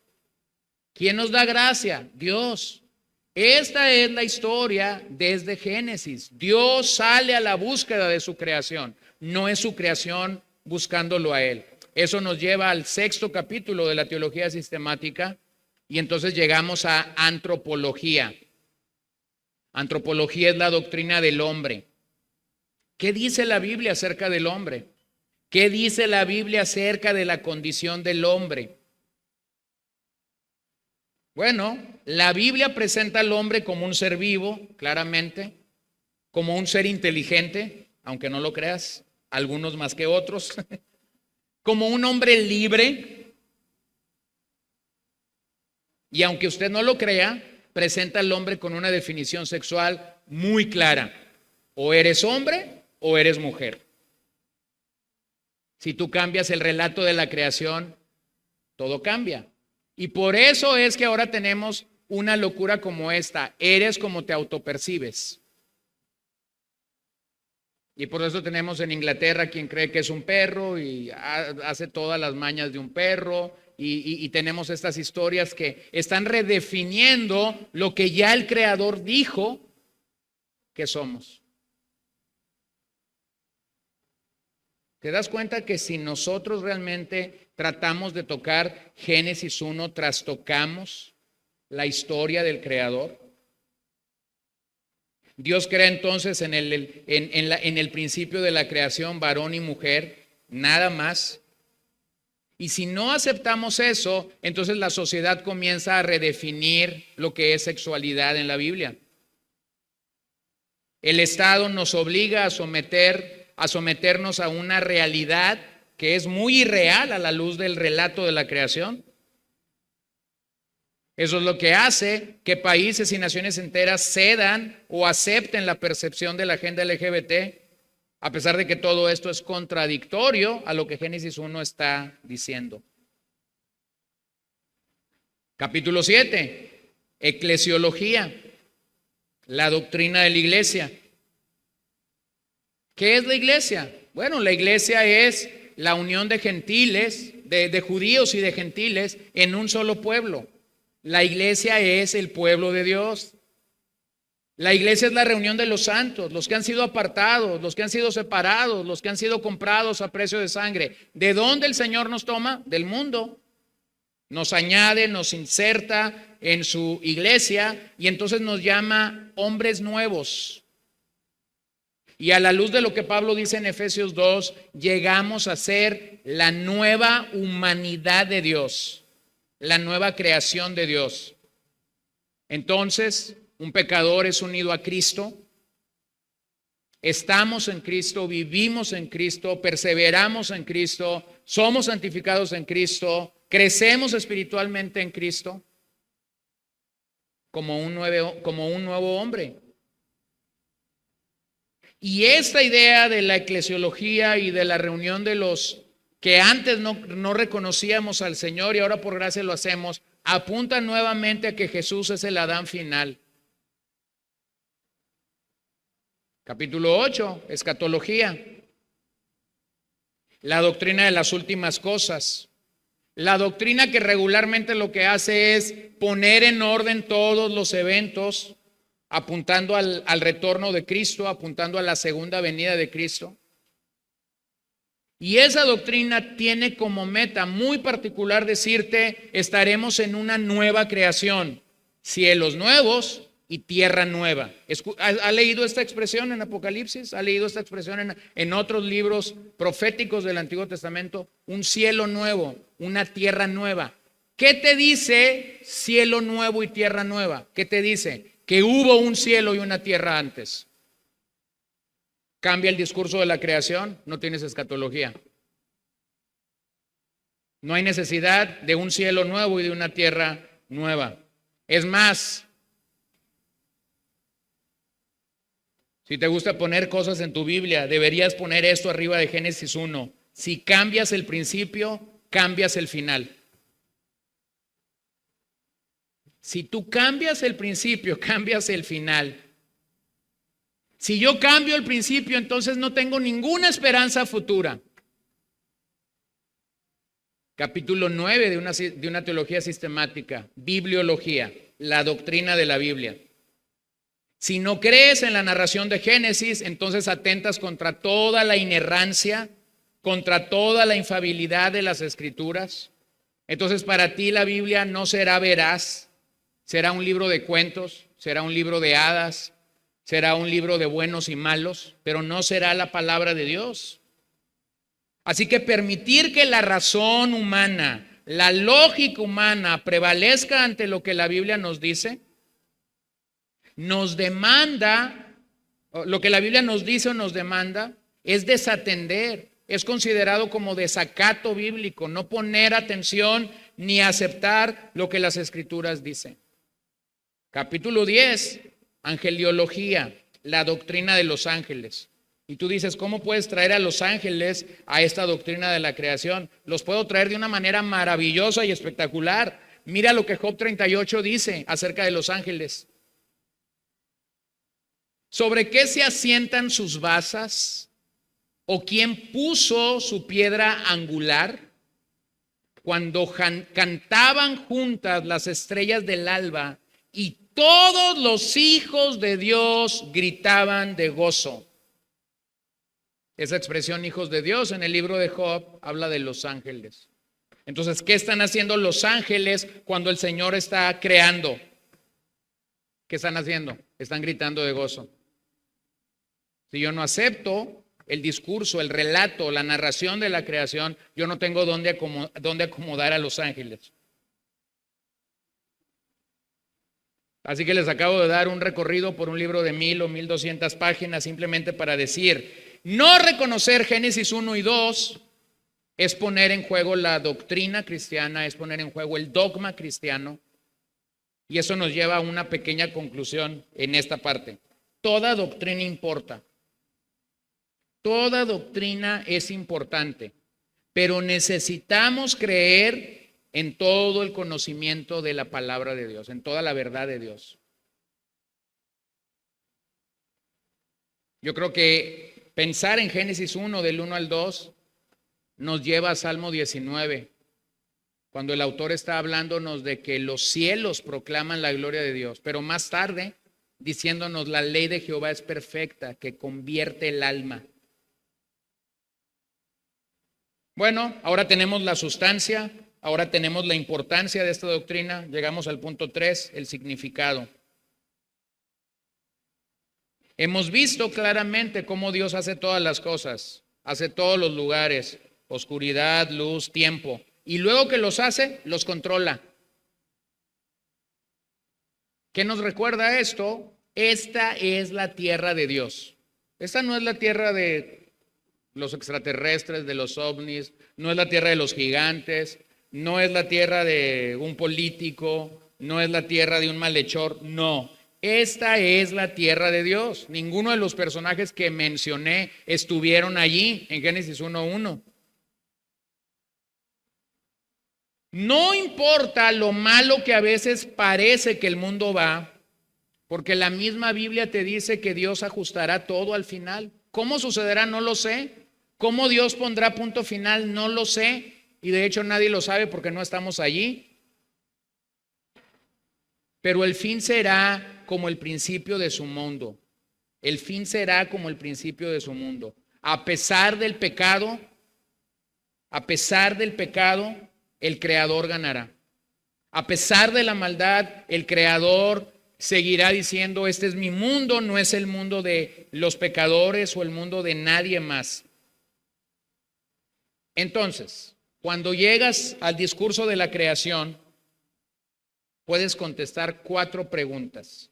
¿Quién nos da gracia? Dios. Esta es la historia desde Génesis. Dios sale a la búsqueda de su creación, no es su creación buscándolo a Él. Eso nos lleva al 6º capítulo de la teología sistemática y entonces llegamos a antropología. Antropología es la doctrina del hombre. ¿Qué dice la Biblia acerca del hombre? ¿Qué dice la Biblia acerca de la condición del hombre? Bueno, la Biblia presenta al hombre como un ser vivo, claramente, como un ser inteligente, aunque no lo creas, algunos más que otros, como un hombre libre, y aunque usted no lo crea, presenta al hombre con una definición sexual muy clara. O eres hombre o eres mujer. Si tú cambias el relato de la creación, todo cambia. Y por eso es que ahora tenemos una locura como esta. Eres como te autopercibes. Y por eso tenemos en Inglaterra quien cree que es un perro y hace todas las mañas de un perro. Y tenemos estas historias que están redefiniendo lo que ya el Creador dijo que somos. ¿Te das cuenta que si nosotros realmente tratamos de tocar Génesis 1, trastocamos la historia del Creador? Dios crea entonces en el principio de la creación varón y mujer, nada más. Y si no aceptamos eso, entonces la sociedad comienza a redefinir lo que es sexualidad en la Biblia. El Estado nos obliga a someternos a una realidad que es muy irreal a la luz del relato de la creación. Eso es lo que hace que países y naciones enteras cedan o acepten la percepción de la agenda LGBT, a pesar de que todo esto es contradictorio a lo que Génesis 1 está diciendo. Capítulo 7, eclesiología, la doctrina de la iglesia. ¿Qué es la iglesia? Bueno, la iglesia es la unión de gentiles de judíos y de gentiles en un solo pueblo. La iglesia es el pueblo de Dios. La iglesia es la reunión de los santos, los que han sido apartados, los que han sido separados, los que han sido comprados a precio de sangre. ¿De dónde el Señor nos toma? Del mundo. Nos añade, nos inserta en su iglesia y entonces nos llama hombres nuevos. Y a la luz de lo que Pablo dice en Efesios 2, llegamos a ser la nueva humanidad de Dios, la nueva creación de Dios. Entonces, un pecador es unido a Cristo, estamos en Cristo, vivimos en Cristo, perseveramos en Cristo, somos santificados en Cristo, crecemos espiritualmente en Cristo como un nuevo hombre. Y esta idea de la eclesiología y de la reunión de los que antes no reconocíamos al Señor y ahora por gracia lo hacemos, apunta nuevamente a que Jesús es el Adán final. Capítulo 8, escatología. La doctrina de las últimas cosas. La doctrina que regularmente lo que hace es poner en orden todos los eventos, apuntando al retorno de Cristo, apuntando a la segunda venida de Cristo. Y esa doctrina tiene como meta muy particular decirte, estaremos en una nueva creación, cielos nuevos y tierra nueva. ¿Ha leído esta expresión en Apocalipsis? ¿Ha leído esta expresión en otros libros proféticos del Antiguo Testamento? Un cielo nuevo, una tierra nueva. ¿Qué te dice cielo nuevo y tierra nueva? ¿Qué te dice? Que hubo un cielo y una tierra antes. Cambia el discurso de la creación, no tienes escatología. No hay necesidad de un cielo nuevo y de una tierra nueva. Es más, si te gusta poner cosas en tu Biblia, deberías poner esto arriba de Génesis 1. Si cambias el principio, cambias el final. Si tú cambias el principio, cambias el final. Si yo cambio el principio, entonces no tengo ninguna esperanza futura. Capítulo 9 de una teología sistemática, bibliología, la doctrina de la Biblia. Si no crees en la narración de Génesis, entonces atentas contra toda la inerrancia, contra toda la infalibilidad de las Escrituras. Entonces para ti la Biblia no será veraz, será un libro de cuentos, será un libro de hadas, será un libro de buenos y malos, pero no será la palabra de Dios. Así que permitir que la razón humana, la lógica humana prevalezca ante lo que la Biblia nos dice, nos demanda, lo que la Biblia nos dice o nos demanda, es desatender, es considerado como desacato bíblico, no poner atención ni aceptar lo que las Escrituras dicen. Capítulo 10, angeliología, la doctrina de los ángeles. Y tú dices, ¿cómo puedes traer a los ángeles a esta doctrina de la creación? Los puedo traer de una manera maravillosa y espectacular. Mira lo que Job 38 dice acerca de los ángeles. ¿Sobre qué se asientan sus basas? ¿O quién puso su piedra angular? Cuando cantaban juntas las estrellas del alba y todos los hijos de Dios gritaban de gozo. Esa expresión hijos de Dios en el libro de Job habla de los ángeles. Entonces, ¿qué están haciendo los ángeles cuando el Señor está creando? ¿Qué están haciendo? Están gritando de gozo. Si yo no acepto el discurso, el relato, la narración de la creación, yo no tengo dónde acomodar a los ángeles. Así que les acabo de dar un recorrido por un libro de 1000 o 1200 páginas simplemente para decir, no reconocer Génesis 1 y 2 es poner en juego la doctrina cristiana, es poner en juego el dogma cristiano. Y eso nos lleva a una pequeña conclusión en esta parte. Toda doctrina importa. Toda doctrina es importante, pero necesitamos creer en todo el conocimiento de la palabra de Dios, en toda la verdad de Dios. Yo creo que pensar en Génesis 1 del 1 al 2 nos lleva a Salmo 19 cuando el autor está hablándonos de que los cielos proclaman la gloria de Dios, pero más tarde diciéndonos la ley de Jehová es perfecta, que convierte el alma. Bueno, ahora tenemos la sustancia, ahora tenemos la importancia de esta doctrina. Llegamos al punto 3, el significado. Hemos visto claramente cómo Dios hace todas las cosas, hace todos los lugares, oscuridad, luz, tiempo. Y luego que los hace, los controla. ¿Qué nos recuerda esto? Esta es la tierra de Dios. Esta no es la tierra de los extraterrestres, de los ovnis, no es la tierra de los gigantes, no es la tierra de un político, no es la tierra de un malhechor, no. Esta es la tierra de Dios. Ninguno de los personajes que mencioné estuvieron allí en Génesis 1:1. No importa lo malo que a veces parece que el mundo va, porque la misma Biblia te dice que Dios ajustará todo al final. ¿Cómo sucederá? No lo sé. ¿Cómo Dios pondrá punto final? No lo sé. Y de hecho nadie lo sabe porque no estamos allí. Pero el fin será como el principio de su mundo. El fin será como el principio de su mundo. A pesar del pecado, el Creador ganará. A pesar de la maldad, el Creador seguirá diciendo, este es mi mundo, no es el mundo de los pecadores o el mundo de nadie más. Entonces, cuando llegas al discurso de la creación, puedes contestar 4 preguntas.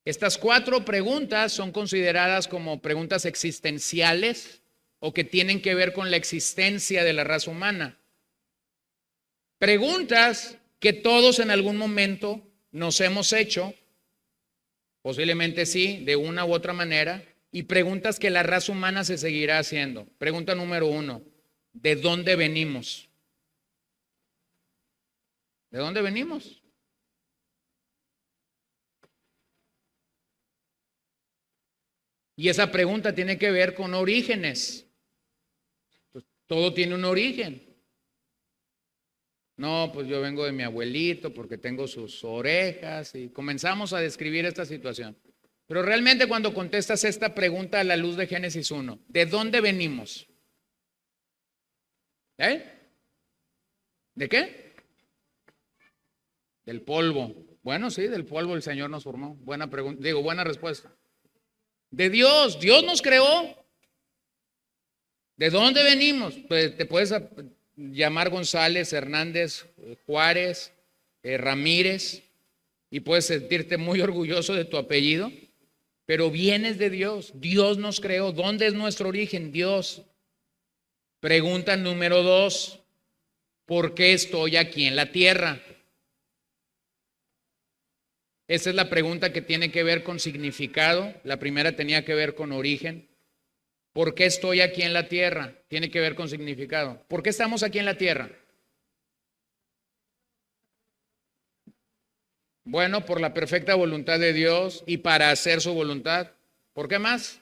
Estas 4 preguntas son consideradas como preguntas existenciales o que tienen que ver con la existencia de la raza humana. Preguntas que todos en algún momento nos hemos hecho, posiblemente sí, de una u otra manera, y preguntas que la raza humana se seguirá haciendo. Pregunta número 1, ¿de dónde venimos? ¿De dónde venimos? Y esa pregunta tiene que ver con orígenes. Pues, todo tiene un origen. No, pues yo vengo de mi abuelito porque tengo sus orejas y comenzamos a describir esta situación. Pero realmente cuando contestas esta pregunta a la luz de Génesis 1, ¿de dónde venimos? ¿De qué? Del polvo. Bueno, sí, del polvo el Señor nos formó. Buena pregunta, buena respuesta. De Dios, Dios nos creó. ¿De dónde venimos? Pues te puedes llamar González, Hernández, Juárez, Ramírez, y puedes sentirte muy orgulloso de tu apellido, pero vienes de Dios. Dios nos creó. ¿Dónde es nuestro origen? Dios. Pregunta número 2, ¿por qué estoy aquí en la tierra? Esa es la pregunta que tiene que ver con significado. La primera tenía que ver con origen. ¿Por qué estoy aquí en la tierra? Tiene que ver con significado. ¿Por qué estamos aquí en la tierra? Bueno, por la perfecta voluntad de Dios y para hacer su voluntad. ¿Por qué más?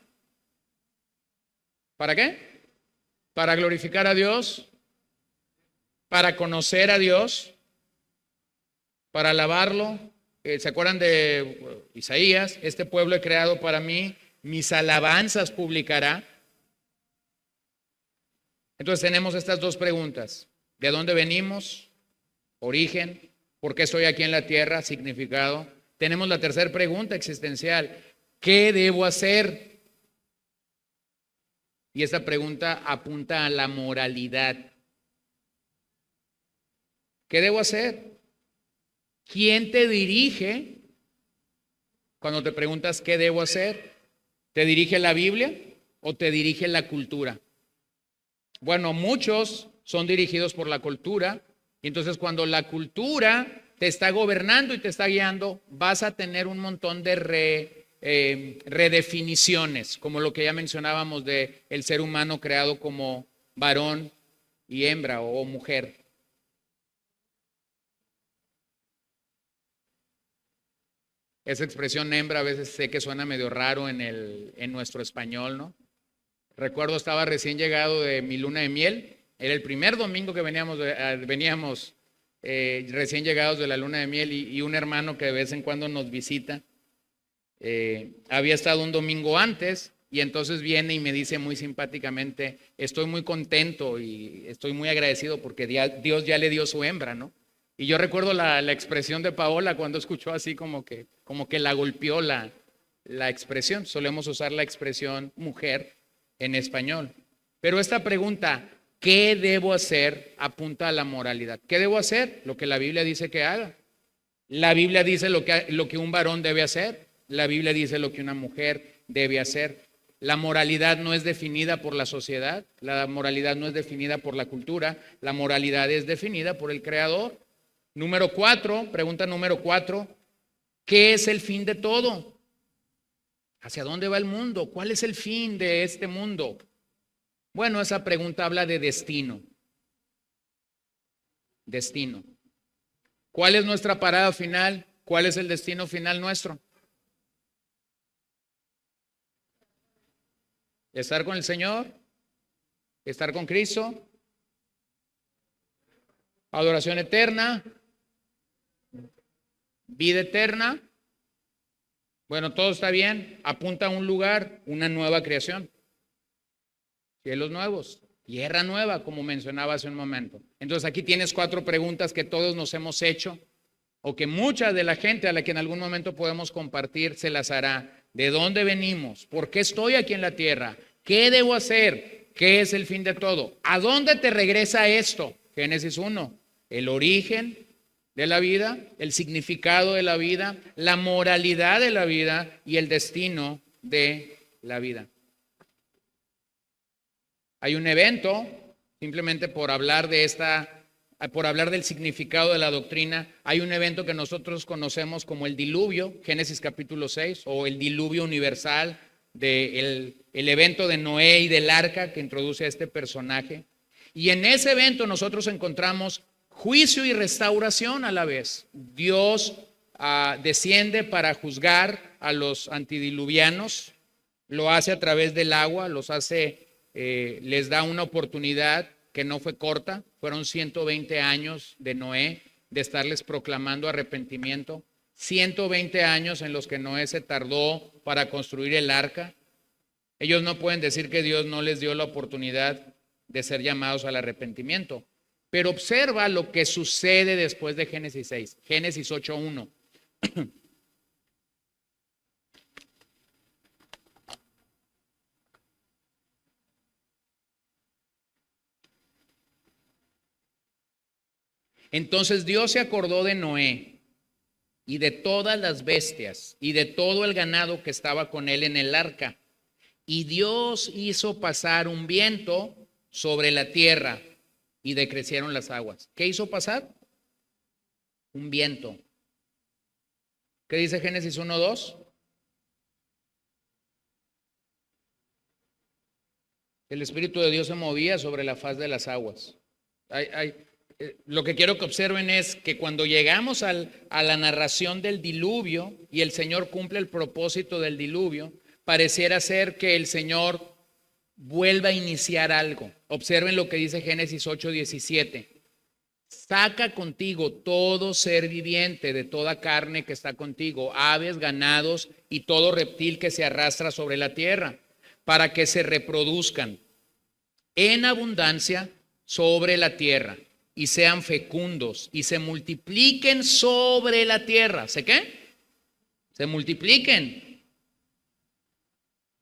¿Para qué? Para glorificar a Dios, para conocer a Dios, para alabarlo. ¿Se acuerdan de Isaías? Este pueblo he creado para mí, mis alabanzas publicará. Entonces tenemos estas 2 preguntas. ¿De dónde venimos? Origen. ¿Por qué estoy aquí en la tierra? Significado. Tenemos la tercera pregunta existencial. ¿Qué debo hacer? Y esta pregunta apunta a la moralidad. ¿Qué debo hacer? ¿Quién te dirige cuando te preguntas qué debo hacer? ¿Te dirige la Biblia o te dirige la cultura? Bueno, muchos son dirigidos por la cultura, y entonces cuando la cultura te está gobernando y te está guiando, vas a tener un montón de redefiniciones, como lo que ya mencionábamos de el ser humano creado como varón y hembra o mujer. Esa expresión hembra a veces sé que suena medio raro en nuestro español, ¿no? Recuerdo, estaba recién llegado de mi luna de miel Era el primer domingo que veníamos recién llegados de la luna de miel y un hermano que de vez en cuando nos visita, había estado un domingo antes y entonces viene y me dice muy simpáticamente, estoy muy contento y estoy muy agradecido porque Dios ya le dio su hembra, ¿no? Y yo recuerdo la expresión de Paola cuando escuchó así como que la golpeó la expresión. Solemos usar la expresión mujer en español. Pero esta pregunta, ¿qué debo hacer?, apunta a la moralidad. ¿Qué debo hacer? Lo que la Biblia dice que haga. La Biblia dice lo que un varón debe hacer. La Biblia dice lo que una mujer debe hacer. La moralidad no es definida por la sociedad. La moralidad no es definida por la cultura. La moralidad es definida por el Creador. Pregunta número 4, ¿qué es el fin de todo? ¿Hacia dónde va el mundo? ¿Cuál es el fin de este mundo? Bueno, esa pregunta habla de destino. Destino. ¿Cuál es nuestra parada final? ¿Cuál es el destino final nuestro? Estar con el Señor, estar con Cristo, adoración eterna, vida eterna. Bueno, todo está bien, apunta a un lugar, una nueva creación. Cielos nuevos, tierra nueva, como mencionaba hace un momento. Entonces aquí tienes 4 preguntas que todos nos hemos hecho, o que mucha de la gente a la que en algún momento podemos compartir se las hará. ¿De dónde venimos? ¿Por qué estoy aquí en la tierra? ¿Qué debo hacer? ¿Qué es el fin de todo? ¿A dónde te regresa esto? Génesis 1, el origen de la vida, el significado de la vida, la moralidad de la vida y el destino de la vida. Hay un evento, simplemente por hablar del significado de la doctrina, hay un evento que nosotros conocemos como el diluvio, Génesis capítulo 6, o el diluvio universal, el evento de Noé y del arca que introduce a este personaje. Y en ese evento nosotros encontramos juicio y restauración a la vez. Dios desciende para juzgar a los antidiluvianos, lo hace a través del agua, les da una oportunidad que no fue corta, fueron 120 años de Noé, de estarles proclamando arrepentimiento, 120 años en los que Noé se tardó para construir el arca. Ellos no pueden decir que Dios no les dio la oportunidad de ser llamados al arrepentimiento. Pero observa lo que sucede después de Génesis 6, Génesis 8:1. Entonces Dios se acordó de Noé y de todas las bestias y de todo el ganado que estaba con él en el arca. Y Dios hizo pasar un viento sobre la tierra y decrecieron las aguas. ¿Qué hizo pasar? Un viento. ¿Qué dice Génesis 1:2? El Espíritu de Dios se movía sobre la faz de las aguas. Lo que quiero que observen es que cuando llegamos a la narración del diluvio y el Señor cumple el propósito del diluvio, pareciera ser que el Señor vuelva a iniciar algo. Observen lo que dice Génesis 8:17. Saca contigo todo ser viviente de toda carne que está contigo, aves, ganados y todo reptil que se arrastra sobre la tierra, para que se reproduzcan en abundancia sobre la tierra y sean fecundos y se multipliquen sobre la tierra. ¿Sé qué? Se multipliquen.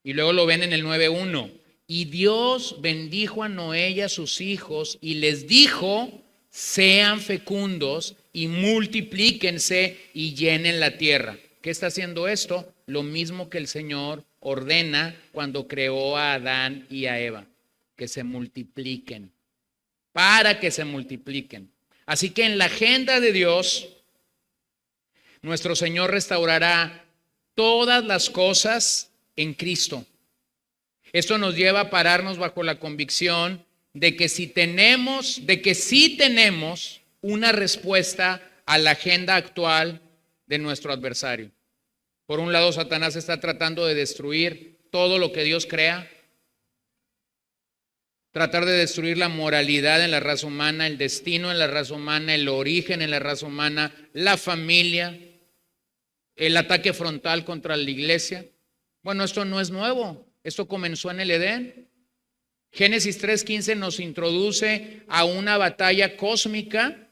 Y luego lo ven en el 9:1. Y Dios bendijo a Noé y a sus hijos y les dijo: sean fecundos y multiplíquense y llenen la tierra. ¿Qué está haciendo esto? Lo mismo que el Señor ordena cuando creó a Adán y a Eva, que se multipliquen, para que se multipliquen. Así que en la agenda de Dios, nuestro Señor restaurará todas las cosas en Cristo. Esto nos lleva a pararnos bajo la convicción de que sí tenemos una respuesta a la agenda actual de nuestro adversario. Por un lado, Satanás está tratando de destruir todo lo que Dios crea. tratar de destruir la moralidad en la raza humana, el destino en la raza humana, el origen en la raza humana, la familia, el ataque frontal contra la iglesia. Bueno, esto no es nuevo, esto comenzó en el Edén. Génesis 3:15 nos introduce a una batalla cósmica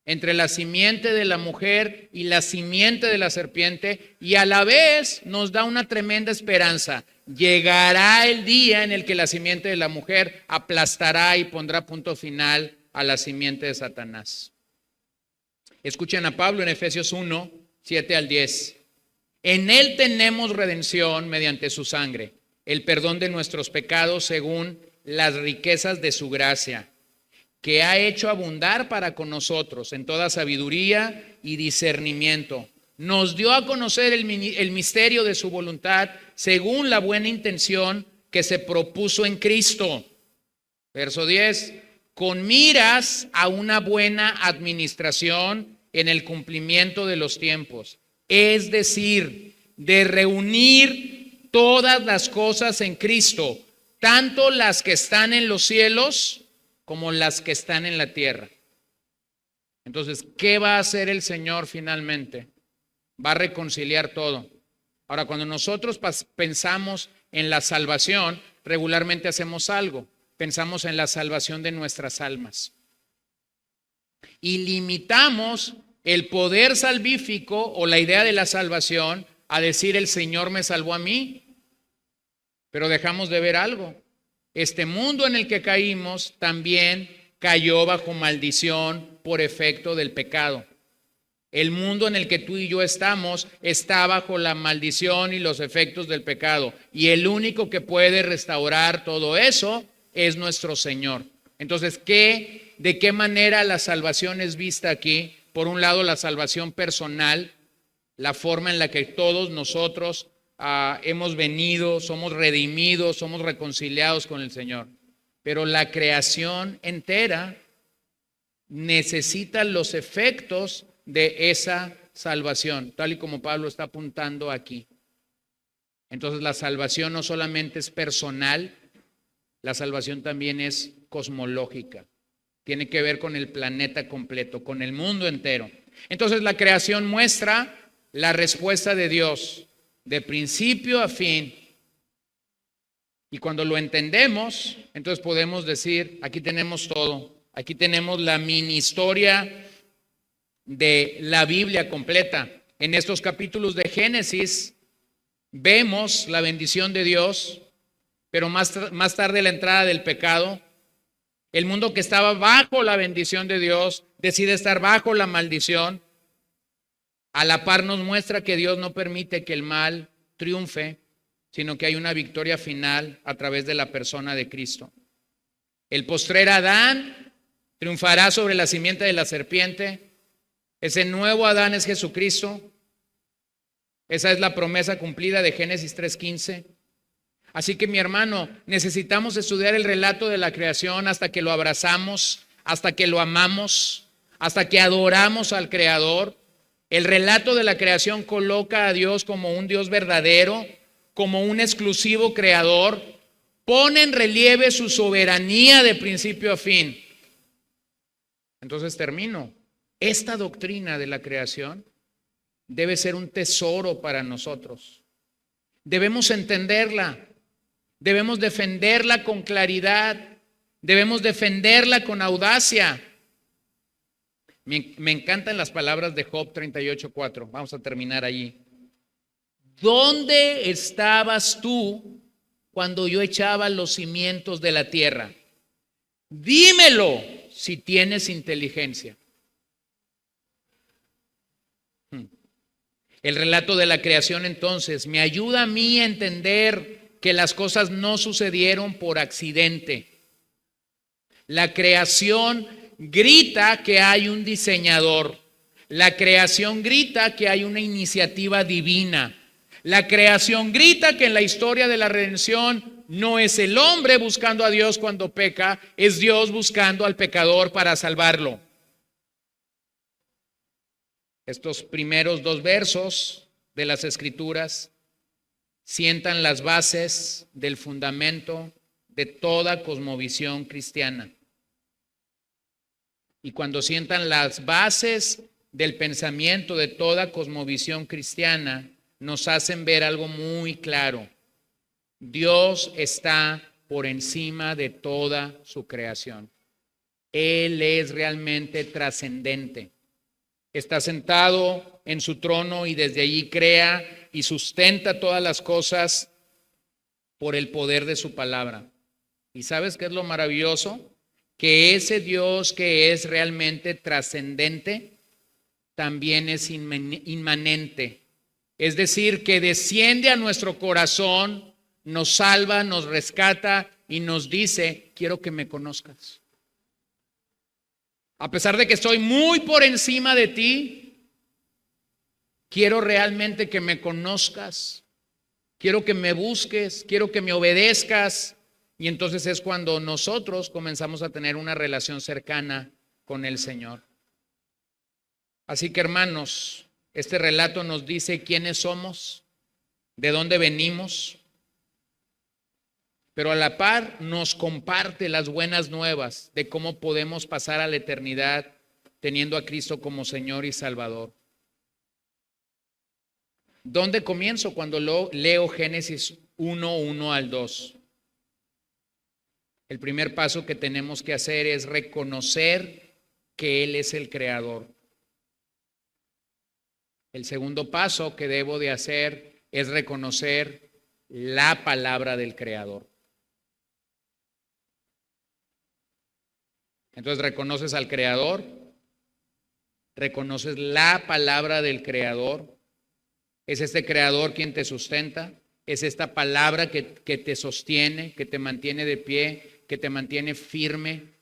entre la simiente de la mujer y la simiente de la serpiente, y a la vez nos da una tremenda esperanza. Llegará el día en el que la simiente de la mujer aplastará y pondrá punto final a la simiente de Satanás. Escuchen a Pablo en Efesios 1, 7 al 10. En él tenemos redención mediante su sangre, el perdón de nuestros pecados según las riquezas de su gracia, que ha hecho abundar para con nosotros en toda sabiduría y discernimiento. Nos dio a conocer el misterio de su voluntad según la buena intención que se propuso en Cristo. Verso 10. Con miras a una buena administración en el cumplimiento de los tiempos. Es decir, de reunir todas las cosas en Cristo, tanto las que están en los cielos como las que están en la tierra. Entonces, ¿qué va a hacer el Señor finalmente? Va a reconciliar todo. Ahora, cuando nosotros pensamos en la salvación, regularmente hacemos algo. Pensamos en la salvación de nuestras almas. Y limitamos el poder salvífico o la idea de la salvación a decir el Señor me salvó a mí. Pero dejamos de ver algo. Este mundo en el que caímos también cayó bajo maldición por efecto del pecado. El mundo en el que tú y yo estamos está bajo la maldición y los efectos del pecado. Y el único que puede restaurar todo eso es nuestro Señor. Entonces, ¿de qué manera la salvación es vista aquí? Por un lado, la salvación personal, la forma en la que todos nosotros hemos venido, somos redimidos, somos reconciliados con el Señor. Pero la creación entera necesita los efectos de esa salvación, tal y como Pablo está apuntando aquí. Entonces la salvación no solamente es personal, la salvación también es cosmológica. Tiene que ver con el planeta completo, con el mundo entero. Entonces la creación muestra la respuesta de Dios de principio a fin. Y cuando lo entendemos, entonces podemos decir, aquí tenemos todo. Aquí tenemos la mini historia de la Biblia completa. En estos capítulos de Génesis vemos la bendición de Dios, pero más tarde la entrada del pecado. El mundo que estaba bajo la bendición de Dios decide estar bajo la maldición. A la par nos muestra que Dios no permite que el mal triunfe, sino que hay una victoria final a través de la persona de Cristo. El postrer Adán triunfará sobre la simiente de la serpiente. Ese nuevo Adán es Jesucristo. Esa es la promesa cumplida de Génesis 3:15. Así que mi hermano, necesitamos estudiar el relato de la creación hasta que lo abrazamos, hasta que lo amamos, hasta que adoramos al Creador. El relato de la creación coloca a Dios como un Dios verdadero, como un exclusivo creador, pone en relieve su soberanía de principio a fin. Entonces termino. Esta doctrina de la creación debe ser un tesoro para nosotros. Debemos entenderla, debemos defenderla con claridad, debemos defenderla con audacia. Me encantan las palabras de Job 38:4. Vamos a terminar allí. ¿Dónde estabas tú cuando yo echaba los cimientos de la tierra? Dímelo si tienes inteligencia. El relato de la creación entonces me ayuda a mí a entender que las cosas no sucedieron por accidente. La creación grita que hay un diseñador. La creación grita que hay una iniciativa divina. La creación grita que en la historia de la redención no es el hombre buscando a Dios cuando peca, es Dios buscando al pecador para salvarlo. Estos primeros 2 versos de las Escrituras sientan las bases del fundamento de toda cosmovisión cristiana. Y cuando sientan las bases del pensamiento de toda cosmovisión cristiana, nos hacen ver algo muy claro. Dios está por encima de toda su creación. Él es realmente trascendente. Está sentado en su trono y desde allí crea y sustenta todas las cosas por el poder de su palabra. ¿Y sabes qué es lo maravilloso? Que ese Dios que es realmente trascendente también es inmanente. Es decir, que desciende a nuestro corazón, nos salva, nos rescata y nos dice, quiero que me conozcas. A pesar de que estoy muy por encima de ti, quiero realmente que me conozcas. Quiero que me busques, quiero que me obedezcas. Y entonces es cuando nosotros comenzamos a tener una relación cercana con el Señor. Así que, hermanos, este relato nos dice quiénes somos, de dónde venimos, pero a la par nos comparte las buenas nuevas de cómo podemos pasar a la eternidad teniendo a Cristo como Señor y Salvador. ¿Dónde comienzo? Cuando leo Génesis 1:1 al 2. El primer paso que tenemos que hacer es reconocer que Él es el Creador. El segundo paso que debo de hacer es reconocer la palabra del Creador. Entonces reconoces al Creador, reconoces la palabra del Creador. Es este Creador quien te sustenta, es esta palabra que te sostiene, que te mantiene de pie, que te mantiene firme.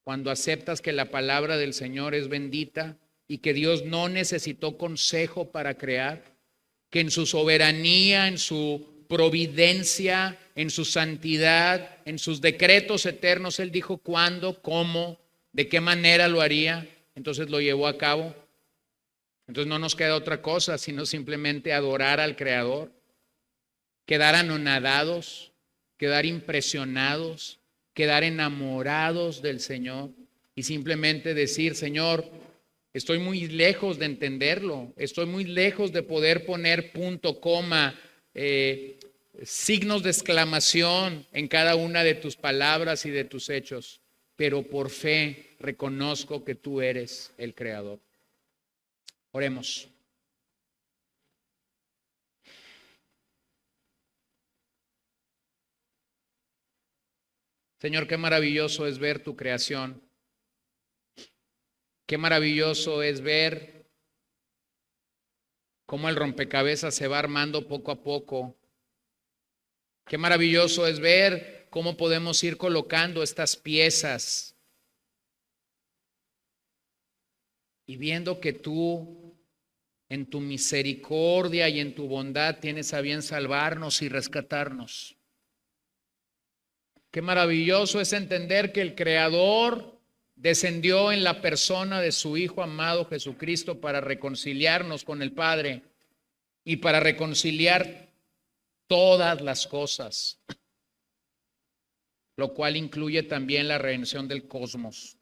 Cuando aceptas que la palabra del Señor es bendita y que Dios no necesitó consejo para crear, que en su soberanía, en su providencia, en su santidad, en sus decretos eternos, Él dijo cuándo, cómo, de qué manera lo haría, entonces lo llevó a cabo. Entonces no nos queda otra cosa sino simplemente adorar al Creador, quedar anonadados, quedar impresionados, quedar enamorados del Señor y simplemente decir, Señor, estoy muy lejos de entenderlo, estoy muy lejos de poder poner punto, coma, signos de exclamación en cada una de tus palabras y de tus hechos, pero por fe reconozco que tú eres el Creador. Oremos. Señor, qué maravilloso es ver tu creación. Qué maravilloso es ver cómo el rompecabezas se va armando poco a poco. Qué maravilloso es ver cómo podemos ir colocando estas piezas y viendo que tú, en tu misericordia y en tu bondad, tienes a bien salvarnos y rescatarnos. Qué maravilloso es entender que el Creador descendió en la persona de su Hijo amado Jesucristo para reconciliarnos con el Padre y para reconciliar todas las cosas, lo cual incluye también la redención del cosmos.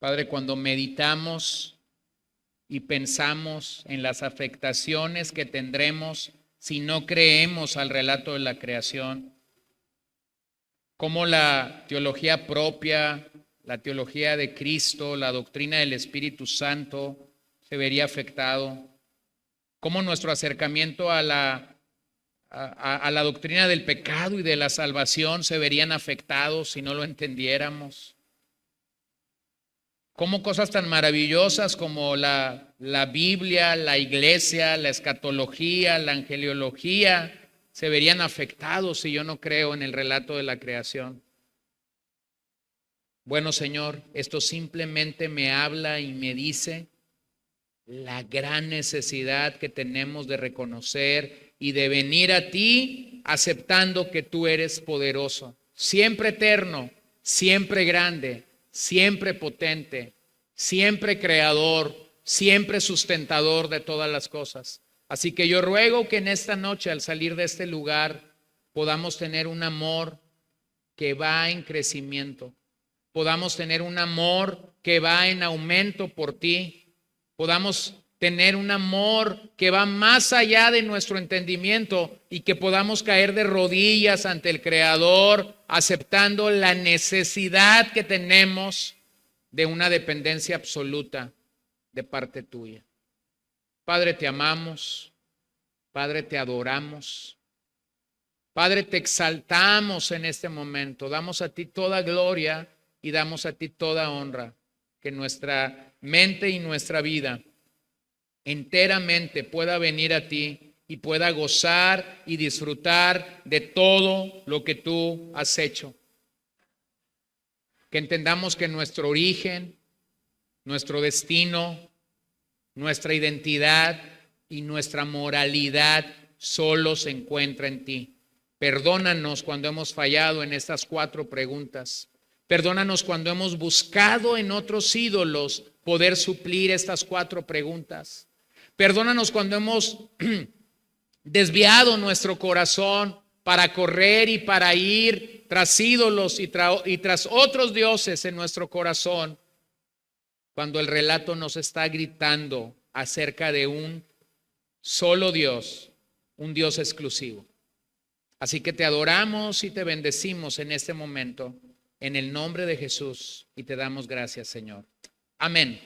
Padre, cuando meditamos y pensamos en las afectaciones que tendremos si no creemos al relato de la creación, cómo la teología propia, la teología de Cristo, la doctrina del Espíritu Santo se vería afectado, cómo nuestro acercamiento a la doctrina del pecado y de la salvación se verían afectados si no lo entendiéramos. Cómo cosas tan maravillosas como la Biblia, la iglesia, la escatología, la angeliología se verían afectados si yo no creo en el relato de la creación. Bueno, Señor, esto simplemente me habla y me dice la gran necesidad que tenemos de reconocer y de venir a ti aceptando que tú eres poderoso, siempre eterno, siempre grande, siempre potente, siempre creador, siempre sustentador de todas las cosas. Así que yo ruego que en esta noche, al salir de este lugar, podamos tener un amor que va en crecimiento, podamos tener un amor que va en aumento por ti, podamos tener un amor que va más allá de nuestro entendimiento y que podamos caer de rodillas ante el Creador, aceptando la necesidad que tenemos de una dependencia absoluta de parte tuya. Padre, te amamos. Padre, te adoramos. Padre, te exaltamos en este momento. Damos a ti toda gloria y damos a ti toda honra. Que nuestra mente y nuestra vida enteramente pueda venir a ti y pueda gozar y disfrutar de todo lo que tú has hecho. Que entendamos que nuestro origen, nuestro destino, nuestra identidad y nuestra moralidad solo se encuentra en ti. Perdónanos cuando hemos fallado en estas 4 preguntas. Perdónanos cuando hemos buscado en otros ídolos poder suplir estas 4 preguntas. Perdónanos cuando hemos desviado nuestro corazón para correr y para ir tras ídolos y tras otros dioses en nuestro corazón, cuando el relato nos está gritando acerca de un solo Dios, un Dios exclusivo. Así que te adoramos y te bendecimos en este momento, en el nombre de Jesús, y te damos gracias, Señor. Amén.